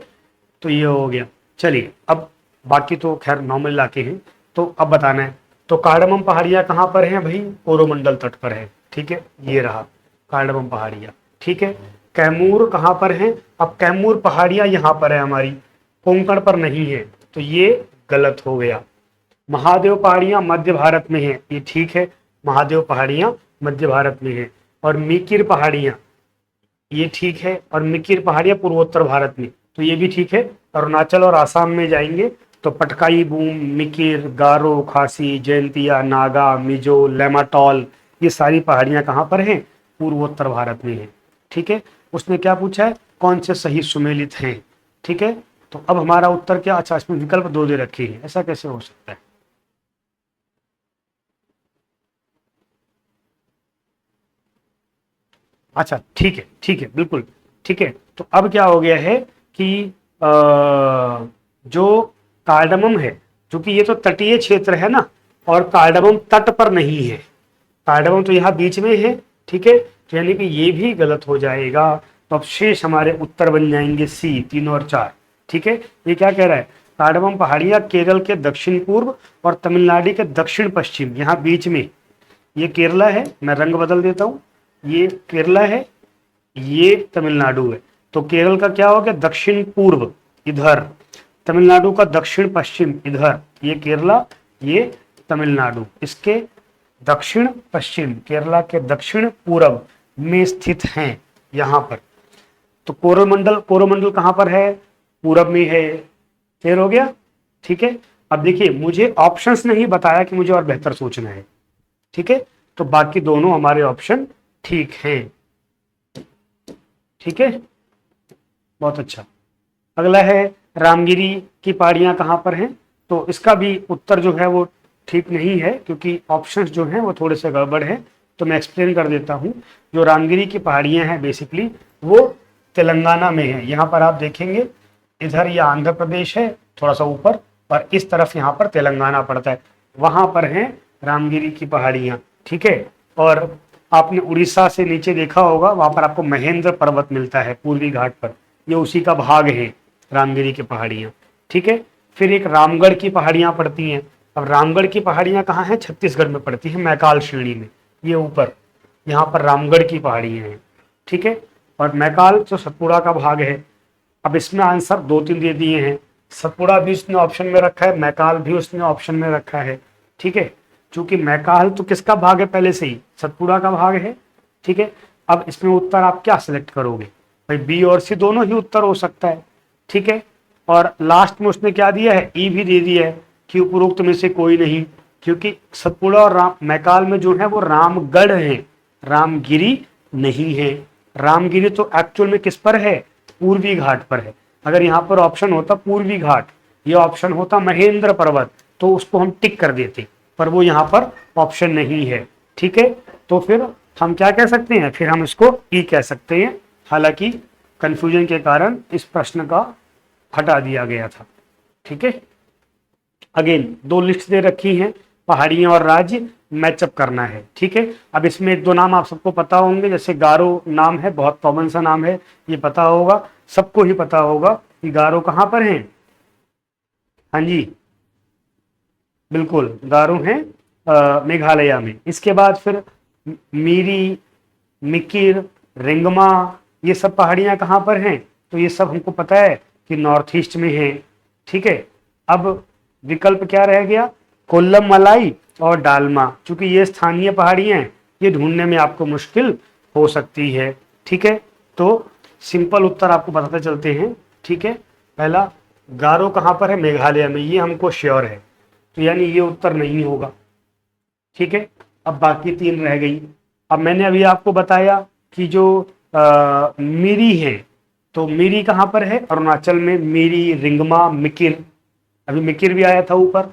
तो ये हो गया। चलिए, अब बाकी तो खैर नॉर्मल इलाके हैं, तो अब बताना है। तो कार्डमम पहाड़ियाँ कहाँ पर हैं भाई? कोरोमंडल तट पर है। ठीक है, ये रहा कार्डमम पहाड़ियाँ। ठीक है, कैमूर कहाँ पर है? अब कैमूर पहाड़ियाँ यहाँ पर है हमारी, कोंकण पर नहीं है, तो ये गलत हो गया। महादेव पहाड़ियाँ मध्य भारत में है, ये ठीक है, महादेव पहाड़ियाँ मध्य भारत में है। और मिकिर पहाड़ियाँ, ये ठीक है, और मिकिर पहाड़ियाँ पूर्वोत्तर भारत में, तो ये भी ठीक है। अरुणाचल और आसाम में जाएंगे तो पटकाई बूम, मिकिर, गारो, खासी, जयंतिया, नागा, मिजो, लेमाटॉल, ये सारी पहाड़ियाँ कहाँ पर हैं? पूर्वोत्तर भारत में है। ठीक है, उसने क्या पूछा है? कौन से सही सुमेलित हैं। ठीक है, तो अब हमारा उत्तर क्या? अच्छा, इसमें विकल्प दो दे रखे हैं, ऐसा कैसे हो सकता है? अच्छा, ठीक है, ठीक है, बिल्कुल ठीक है। तो अब क्या हो गया है कि जो कार्डमम है, क्योंकि ये तो तटीय क्षेत्र है ना, और कार्डमम तट पर नहीं है, कार्डमम तो यहाँ बीच में है। ठीक है, तो यानी कि ये भी गलत हो जाएगा। तो अब शेष हमारे उत्तर बन जाएंगे सी, 3 और 4। ठीक है, ये क्या कह रहा है? कार्डमम पहाड़ियाँ केरल के दक्षिण पूर्व और तमिलनाडु के दक्षिण पश्चिम, यहाँ बीच में, ये केरला है। मैं रंग बदल देता हूँ, ये केरला है, ये तमिलनाडु है। तो केरल का क्या हो गया? दक्षिण पूर्व इधर, तमिलनाडु का दक्षिण पश्चिम इधर, ये केरला, ये तमिलनाडु। इसके दक्षिण पश्चिम, केरला के दक्षिण पूर्व में स्थित हैं यहाँ पर। तो कोरोमंडल, कोरोमंडल कहाँ पर है? पूरब में है। क्लियर हो गया? ठीक है, अब देखिए, मुझे ऑप्शंस नहीं बताया कि मुझे और बेहतर सोचना है। ठीक है, तो बाकी दोनों हमारे ऑप्शन ठीक हैं। ठीक है, बहुत अच्छा। अगला है रामगिरी की पहाड़ियां कहाँ पर हैं? तो इसका भी उत्तर जो है वो ठीक नहीं है, क्योंकि ऑप्शंस जो हैं वो थोड़े से गड़बड़ है। तो मैं एक्सप्लेन कर देता हूँ। जो रामगिरी की पहाड़ियां हैं बेसिकली वो तेलंगाना में है। यहाँ पर आप देखेंगे, इधर ये आंध्र प्रदेश है थोड़ा सा ऊपर, और इस तरफ यहाँ पर तेलंगाना पड़ता है, वहां पर हैं रामगिरी की पहाड़ियाँ। ठीक है, और आपने उड़ीसा से नीचे देखा होगा, वहां पर आपको महेंद्र पर्वत मिलता है पूर्वी घाट पर, ये उसी का भाग है, रामगिरी की पहाड़ियाँ। ठीक है, फिर एक रामगढ़ की पहाड़ियाँ पड़ती हैं। अब रामगढ़ की पहाड़ियाँ कहाँ हैं? छत्तीसगढ़ में पड़ती हैं, मैकाल श्रेणी में, ये ऊपर यहाँ पर रामगढ़ की पहाड़ियाँ हैं। ठीक है, और मैकाल जो सतपुड़ा का भाग है। अब इसमें आंसर 2-3 दे दिए हैं, सतपुड़ा भी उसने ऑप्शन में रखा है, मैकाल भी उसने ऑप्शन में रखा है। ठीक है, चूंकि मैकाल तो किसका भाग है? पहले से ही सतपुड़ा का भाग है। ठीक है, अब इसमें उत्तर आप क्या सिलेक्ट करोगे? भाई बी और सी दोनों ही उत्तर हो सकता है। ठीक है, और लास्ट में उसने क्या दिया है? ई भी दे दिया है कि उपरोक्त में से कोई नहीं, क्योंकि सतपुड़ा और मैकाल में जो है वो रामगढ़ है, रामगिरी नहीं है। रामगिरी तो एक्चुअल में किस पर है? पूर्वी घाट पर है। अगर यहाँ पर ऑप्शन होता पूर्वी घाट, ये ऑप्शन होता महेंद्र पर्वत, तो उसको हम टिक कर देते, पर वो यहाँ पर ऑप्शन नहीं है। ठीक है, तो फिर हम क्या कह सकते हैं? फिर हम इसको ई कह सकते हैं। हालांकि कंफ्यूजन के कारण इस प्रश्न का हटा दिया गया था। ठीक है, अगेन 2 लिस्ट दे रखी हैं, पहाड़ियां और राज्य मैचअप करना है। ठीक है, अब इसमें 1-2 नाम आप सबको पता होंगे, जैसे गारो नाम है, बहुत कॉमन सा नाम है, ये पता होगा, सबको ही पता होगा कि गारो कहाँ पर है। हाँ जी, बिल्कुल गारो है मेघालय में। इसके बाद फिर मीरी, मिकिर, रिंगमा, ये सब पहाड़ियां कहाँ पर हैं? तो ये सब हमको पता है कि नॉर्थ ईस्ट में है। ठीक है, अब विकल्प क्या रह गया? कोल्लम मलाई और डालमा। चूंकि ये स्थानीय पहाड़ियां हैं, ये ढूंढने में आपको मुश्किल हो सकती है। ठीक है, तो सिंपल उत्तर आपको बताते चलते हैं। ठीक है, पहला गारो कहाँ पर है? मेघालय में, ये हमको श्योर है, तो यानी ये उत्तर नहीं होगा। ठीक है, अब बाकी 3 रह गई। अब मैंने अभी आपको बताया कि जो मिरी है, तो मिरी कहाँ पर है? अरुणाचल में, मिरी, रिंगमा, मिकिर, अभी मिकिर भी आया था ऊपर।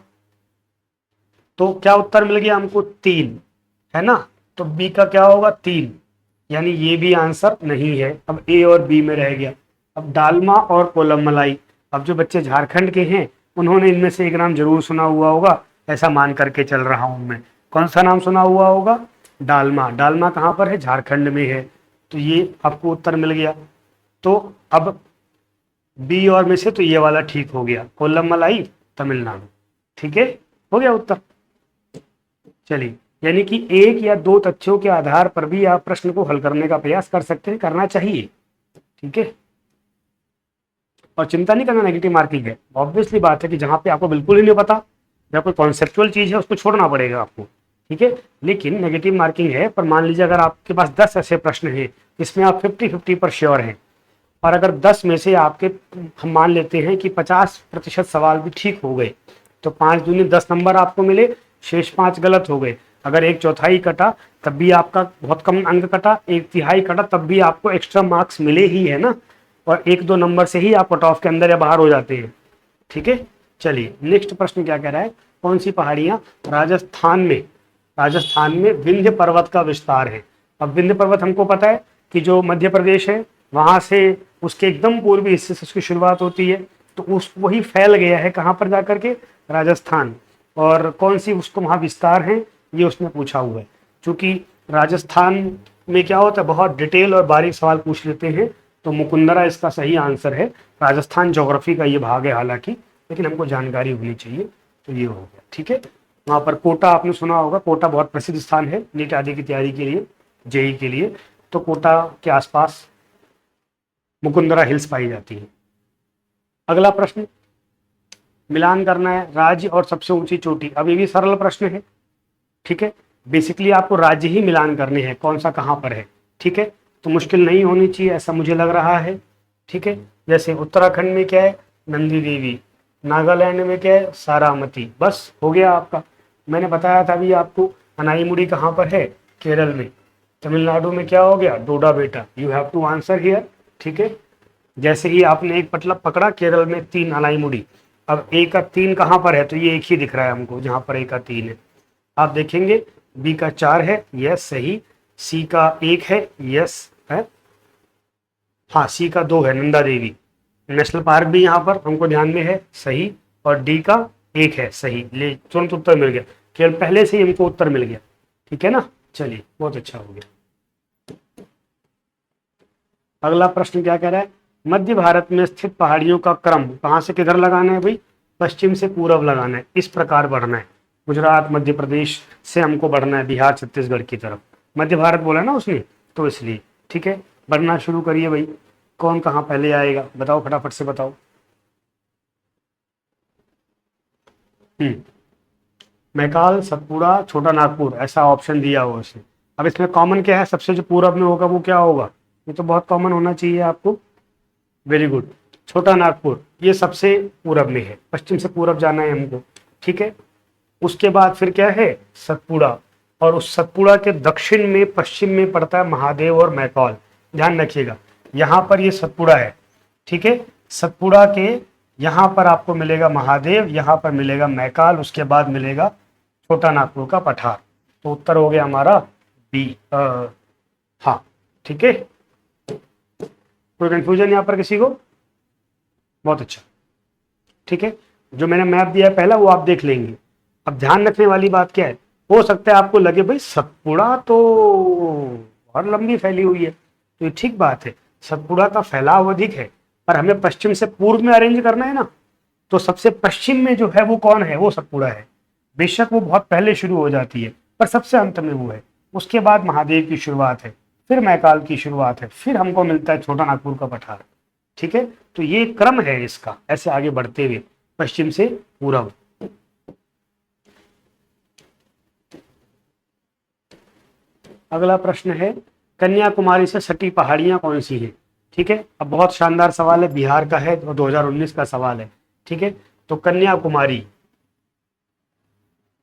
तो क्या उत्तर मिल गया हमको? 3, है ना? तो बी का क्या होगा? 3, यानी ये भी आंसर नहीं है। अब ए और बी में रह गया। अब डालमा और कोलम मलाई, अब जो बच्चे झारखंड के हैं उन्होंने इनमें से एक नाम जरूर सुना हुआ होगा, ऐसा मान करके चल रहा हूं मैं। कौन सा नाम सुना हुआ होगा? डालमा। डालमा कहाँ पर है? झारखंड में है, तो ये आपको उत्तर मिल गया। तो अब बी और में से तो ये वाला ठीक हो गया, कोल्लम मलाई तमिलनाडु। ठीक है, हो गया उत्तर। चलिए, यानी कि 1 या 2 तथ्यों के आधार पर भी आप प्रश्न को हल करने का प्रयास कर सकते हैं, करना चाहिए। ठीक है, और चिंता नहीं करना नेगेटिव मार्किंग है। ऑब्वियसली बात है कि जहां पे आपको बिल्कुल ही नहीं पता या कोई कॉन्सेप्चुअल चीज है, उसको छोड़ना पड़ेगा आपको। ठीक है, लेकिन नेगेटिव मार्किंग है, पर मान लीजिए अगर आपके पास 10 ऐसे प्रश्न हैं इसमें आप 50-50 पर श्योर हैं, और अगर 10 में से आपके, हम मान लेते हैं कि 50% सवाल भी ठीक हो गए, तो 5 दूनी 10 नंबर आपको मिले, शेष 5 गलत हो गए। अगर 1/4 कटा तब भी आपका बहुत कम अंक कटा, 1/3 कटा तब भी आपको एक्स्ट्रा मार्क्स मिले ही है ना, और 1-2 नंबर से ही आप कट ऑफ के अंदर या बाहर हो जाते हैं। ठीक है, चलिए नेक्स्ट प्रश्न क्या कह रहा है? कौन सी पहाड़ियां राजस्थान में विंध्य पर्वत का विस्तार है? अब विंध्य पर्वत हमको पता है कि जो मध्य प्रदेश है वहां से उसके एकदम पूर्वी हिस्से से उसकी शुरुआत होती है, तो उस वही फैल गया है कहाँ पर जाकर के? राजस्थान। और कौन सी उसको वहां विस्तार है ये उसने पूछा हुआ है। चूंकि राजस्थान में क्या होता है, बहुत डिटेल और बारीक सवाल पूछ लेते हैं, तो मुकुंदरा इसका सही आंसर है। राजस्थान ज्योग्राफी का ये भाग है हालांकि, लेकिन हमको जानकारी होनी चाहिए, तो ये हो गया। ठीक है, वहां पर कोटा आपने सुना होगा, कोटा बहुत प्रसिद्ध स्थान है नीट आदि की तैयारी के लिए, जेई के लिए, तो कोटा के आसपास मुकुंदरा हिल्स पाई जाती है। अगला प्रश्न मिलान करना है राज्य और सबसे ऊंची चोटी। अब ये भी सरल प्रश्न है। ठीक है, बेसिकली आपको राज्य ही मिलान करने हैं, कौन सा कहां पर है। ठीक है, तो मुश्किल नहीं होनी चाहिए ऐसा मुझे लग रहा है। ठीक है, जैसे उत्तराखंड में क्या है? नंदी देवी। नागालैंड में क्या है? सारामती। बस हो गया आपका। मैंने बताया था अभी आपको अनाईमुड़ी कहाँ पर है? केरल में। तमिलनाडु में क्या हो गया? डोडा बेटा। You have to answer here. ठीक है, जैसे ही आपने एक मतलब पकड़ा, केरल में 3 अनाईमुड़ी। अब ए का 3 कहाँ पर है? तो ये एक ही दिख रहा है हमको जहां पर ए का 3 है। आप देखेंगे बी का 4 है, यस सही। सी का 1 है, यस है। हाँ, सी का 2 है, नंदा देवी नेशनल पार्क भी यहाँ पर हमको ध्यान में है, सही। और डी का 1 है, सही। ले तुरंत उत्तर मिल गया, केवल पहले से ही हमको उत्तर मिल गया। ठीक है ना, चलिए बहुत अच्छा हो गया। अगला प्रश्न क्या कह रहा है? मध्य भारत में स्थित पहाड़ियों का क्रम कहाँ से किधर लगाना है भाई, पश्चिम से पूरब लगाना है, इस प्रकार बढ़ना है। गुजरात मध्य प्रदेश से हमको बढ़ना है बिहार छत्तीसगढ़ की तरफ, मध्य भारत बोला ना उसने तो इसलिए। ठीक है, बढ़ना शुरू करिए भाई, कौन कहाँ पहले आएगा बताओ, फटाफट से बताओ। मैकाल, सतपुड़ा, छोटा नागपुर, ऐसा ऑप्शन दिया हुआ उसने। अब इसमें कॉमन क्या है, सबसे जो पूरब में होगा वो क्या होगा, ये तो बहुत कॉमन होना चाहिए आपको। वेरी गुड, छोटा नागपुर ये सबसे पूरब में है, पश्चिम से पूरब जाना है हमको। ठीक है, उसके बाद फिर क्या है, सतपुड़ा, और उस सतपुड़ा के दक्षिण में पश्चिम में पड़ता है महादेव और मैकॉल। ध्यान रखिएगा, यहाँ पर ये सतपुड़ा है। ठीक है, सतपुड़ा के यहाँ पर आपको मिलेगा महादेव, यहाँ पर मिलेगा मैकाल, उसके बाद मिलेगा छोटा नागपुर का पठार। तो उत्तर हो गया हमारा बी। हाँ ठीक है, कोई कंफ्यूजन यहाँ पर किसी को? बहुत अच्छा। ठीक है, जो मैंने मैप दिया है पहला वो आप देख लेंगे। अब ध्यान रखने वाली बात क्या है, हो सकता है आपको लगे भाई सतपुड़ा तो और लंबी फैली हुई है, तो ये ठीक बात है, सतपुड़ा का फैलाव अधिक है, पर हमें पश्चिम से पूर्व में अरेंज करना है ना, तो सबसे पश्चिम में जो है वो कौन है, वो सतपुड़ा है। बेशक वो बहुत पहले शुरू हो जाती है पर सबसे अंत में वो है, उसके बाद महादेव की शुरुआत है, फिर मैकाल की शुरुआत है, फिर हमको मिलता है छोटा नागपुर का पठार। ठीक है, तो ये क्रम है इसका, ऐसे आगे बढ़ते हुए पश्चिम से पूरब। अगला प्रश्न है, कन्याकुमारी से सटी पहाड़ियां कौन सी हैं? ठीक है, अब बहुत शानदार सवाल है, बिहार का है और 2019 का सवाल है। ठीक है, तो कन्याकुमारी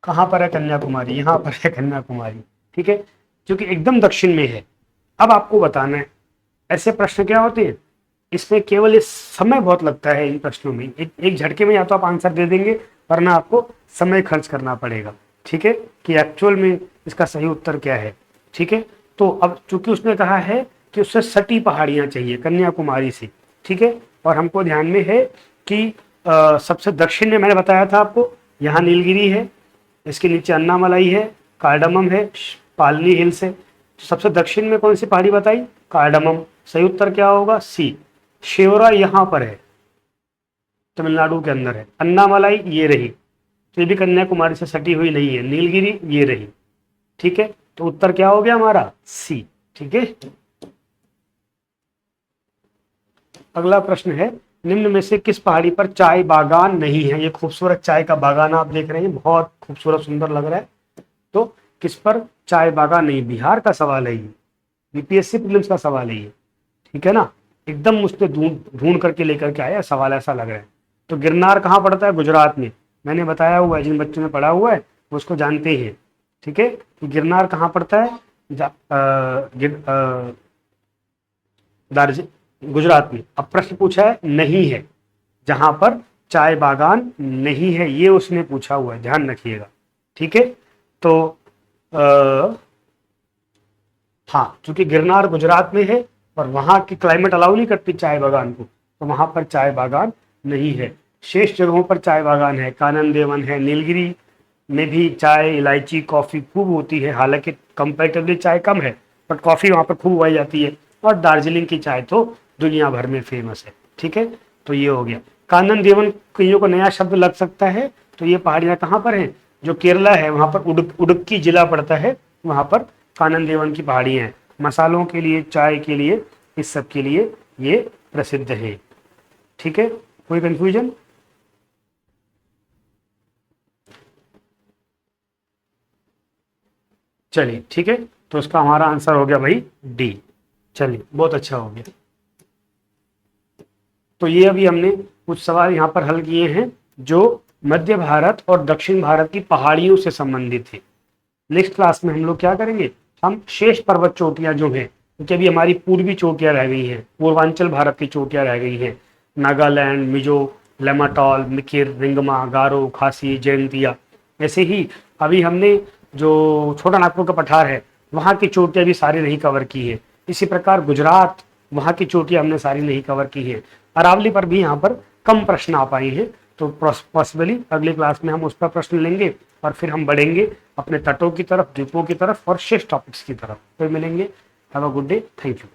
कहां पर है, कन्याकुमारी यहाँ पर है कन्याकुमारी। ठीक है, क्योंकि एकदम दक्षिण में है। अब आपको बताना है, ऐसे प्रश्न क्या होते हैं, इसमें केवल इस समय बहुत लगता है इन प्रश्नों में, एक झटके में या तो आप आंसर दे देंगे, वरना आपको समय खर्च करना पड़ेगा। ठीक है, कि एक्चुअल में इसका सही उत्तर क्या है। ठीक है, तो अब चूंकि उसने कहा है कि उससे सटी पहाड़ियां चाहिए कन्याकुमारी से। ठीक है, और हमको ध्यान में है कि सबसे दक्षिण में मैंने बताया था आपको, यहाँ नीलगिरी है, इसके नीचे अन्नामलाई है, कार्डमम है, पालनी हिल्स है। तो सबसे दक्षिण में कौन सी पहाड़ी बताई, कार्डमम। सही उत्तर क्या होगा, सी। शेवरा यहाँ पर है, तमिलनाडु के अंदर है। अन्नामलाई ये रही, तो ये भी कन्याकुमारी से सटी हुई नहीं है। नीलगिरी ये रही। ठीक है, तो उत्तर क्या हो गया हमारा, सी। ठीक है, अगला प्रश्न है, निम्न में से किस पहाड़ी पर चाय बागान नहीं है? ये खूबसूरत चाय का बागान आप देख रहे हैं, बहुत खूबसूरत सुंदर लग रहा है। तो किस पर चाय बागान नहीं? बिहार का सवाल है ये, बीपीएससी प्रीलिम्स का सवाल है ये। ठीक है ना, एकदम उसने ढूंढ करके लेकर के आया सवाल, ऐसा लग रहा है। तो गिरनार कहाँ पड़ता है? गुजरात में। मैंने बताया हुआ है, जिन बच्चों ने पढ़ा हुआ है वो उसको जानते हैं। ठीक है, तो गिरनार कहाँ पड़ता है? गुजरात में। अब प्रश्न पूछा है नहीं है, जहां पर चाय बागान नहीं है, ये उसने पूछा हुआ है, ध्यान रखिएगा। ठीक है, तो हाँ, क्योंकि गिरनार गुजरात में है और वहां की क्लाइमेट अलाउ नहीं करती चाय बागान को, तो वहां पर चाय बागान नहीं है। शेष जगहों पर चाय बागान है, कानन देवन है, नीलगिरी में भी चाय, इलायची, कॉफी खूब होती है, हालांकि कंपैरेटिवली चाय कम है, बट कॉफी वहां पर खूब उगाई जाती है। और दार्जिलिंग की चाय तो दुनिया भर में फेमस है। ठीक है, तो ये हो गया। कानन देवन कईयों को नया शब्द लग सकता है, तो ये पहाड़ियां कहाँ पर हैं? जो केरला है वहां पर उडुक्की जिला पड़ता है, वहां पर कानन देवन की पहाड़ियां हैं। मसालों के लिए, चाय के लिए, इस सब के लिए ये प्रसिद्ध है। ठीक है, कोई कंफ्यूजन? चलिए ठीक है, तो उसका हमारा आंसर हो गया भाई डी। चलिए, बहुत अच्छा हो गया। तो ये अभी हमने कुछ सवाल यहाँ पर हल किए हैं जो मध्य भारत और दक्षिण भारत की पहाड़ियों से संबंधित है। नेक्स्ट क्लास में हम लोग क्या करेंगे, हम शेष पर्वत चोटियां जो हैं, क्योंकि अभी हमारी पूर्वी चोटियां रह गई हैं, पूर्वांचल भारत की चोटियां रह गई हैं, नागालैंड, मिजो, लेमाटॉल, मिकिर, रिंगमा, गारो, खासी, जयंतिया। ऐसे ही अभी हमने जो छोटा नागपुर का पठार है वहाँ की चोटियां भी सारी नहीं कवर की है। इसी प्रकार गुजरात, वहाँ की चोटियां हमने सारी नहीं कवर की है। अरावली पर भी यहाँ पर कम प्रश्न आ पाए हैं, तो पॉसिबली अगली क्लास में हम उस पर प्रश्न लेंगे और फिर हम बढ़ेंगे अपने तटों की तरफ, द्वीपों की तरफ और शेष टॉपिक्स की तरफ। फिर मिलेंगे। Have a good day, thank you.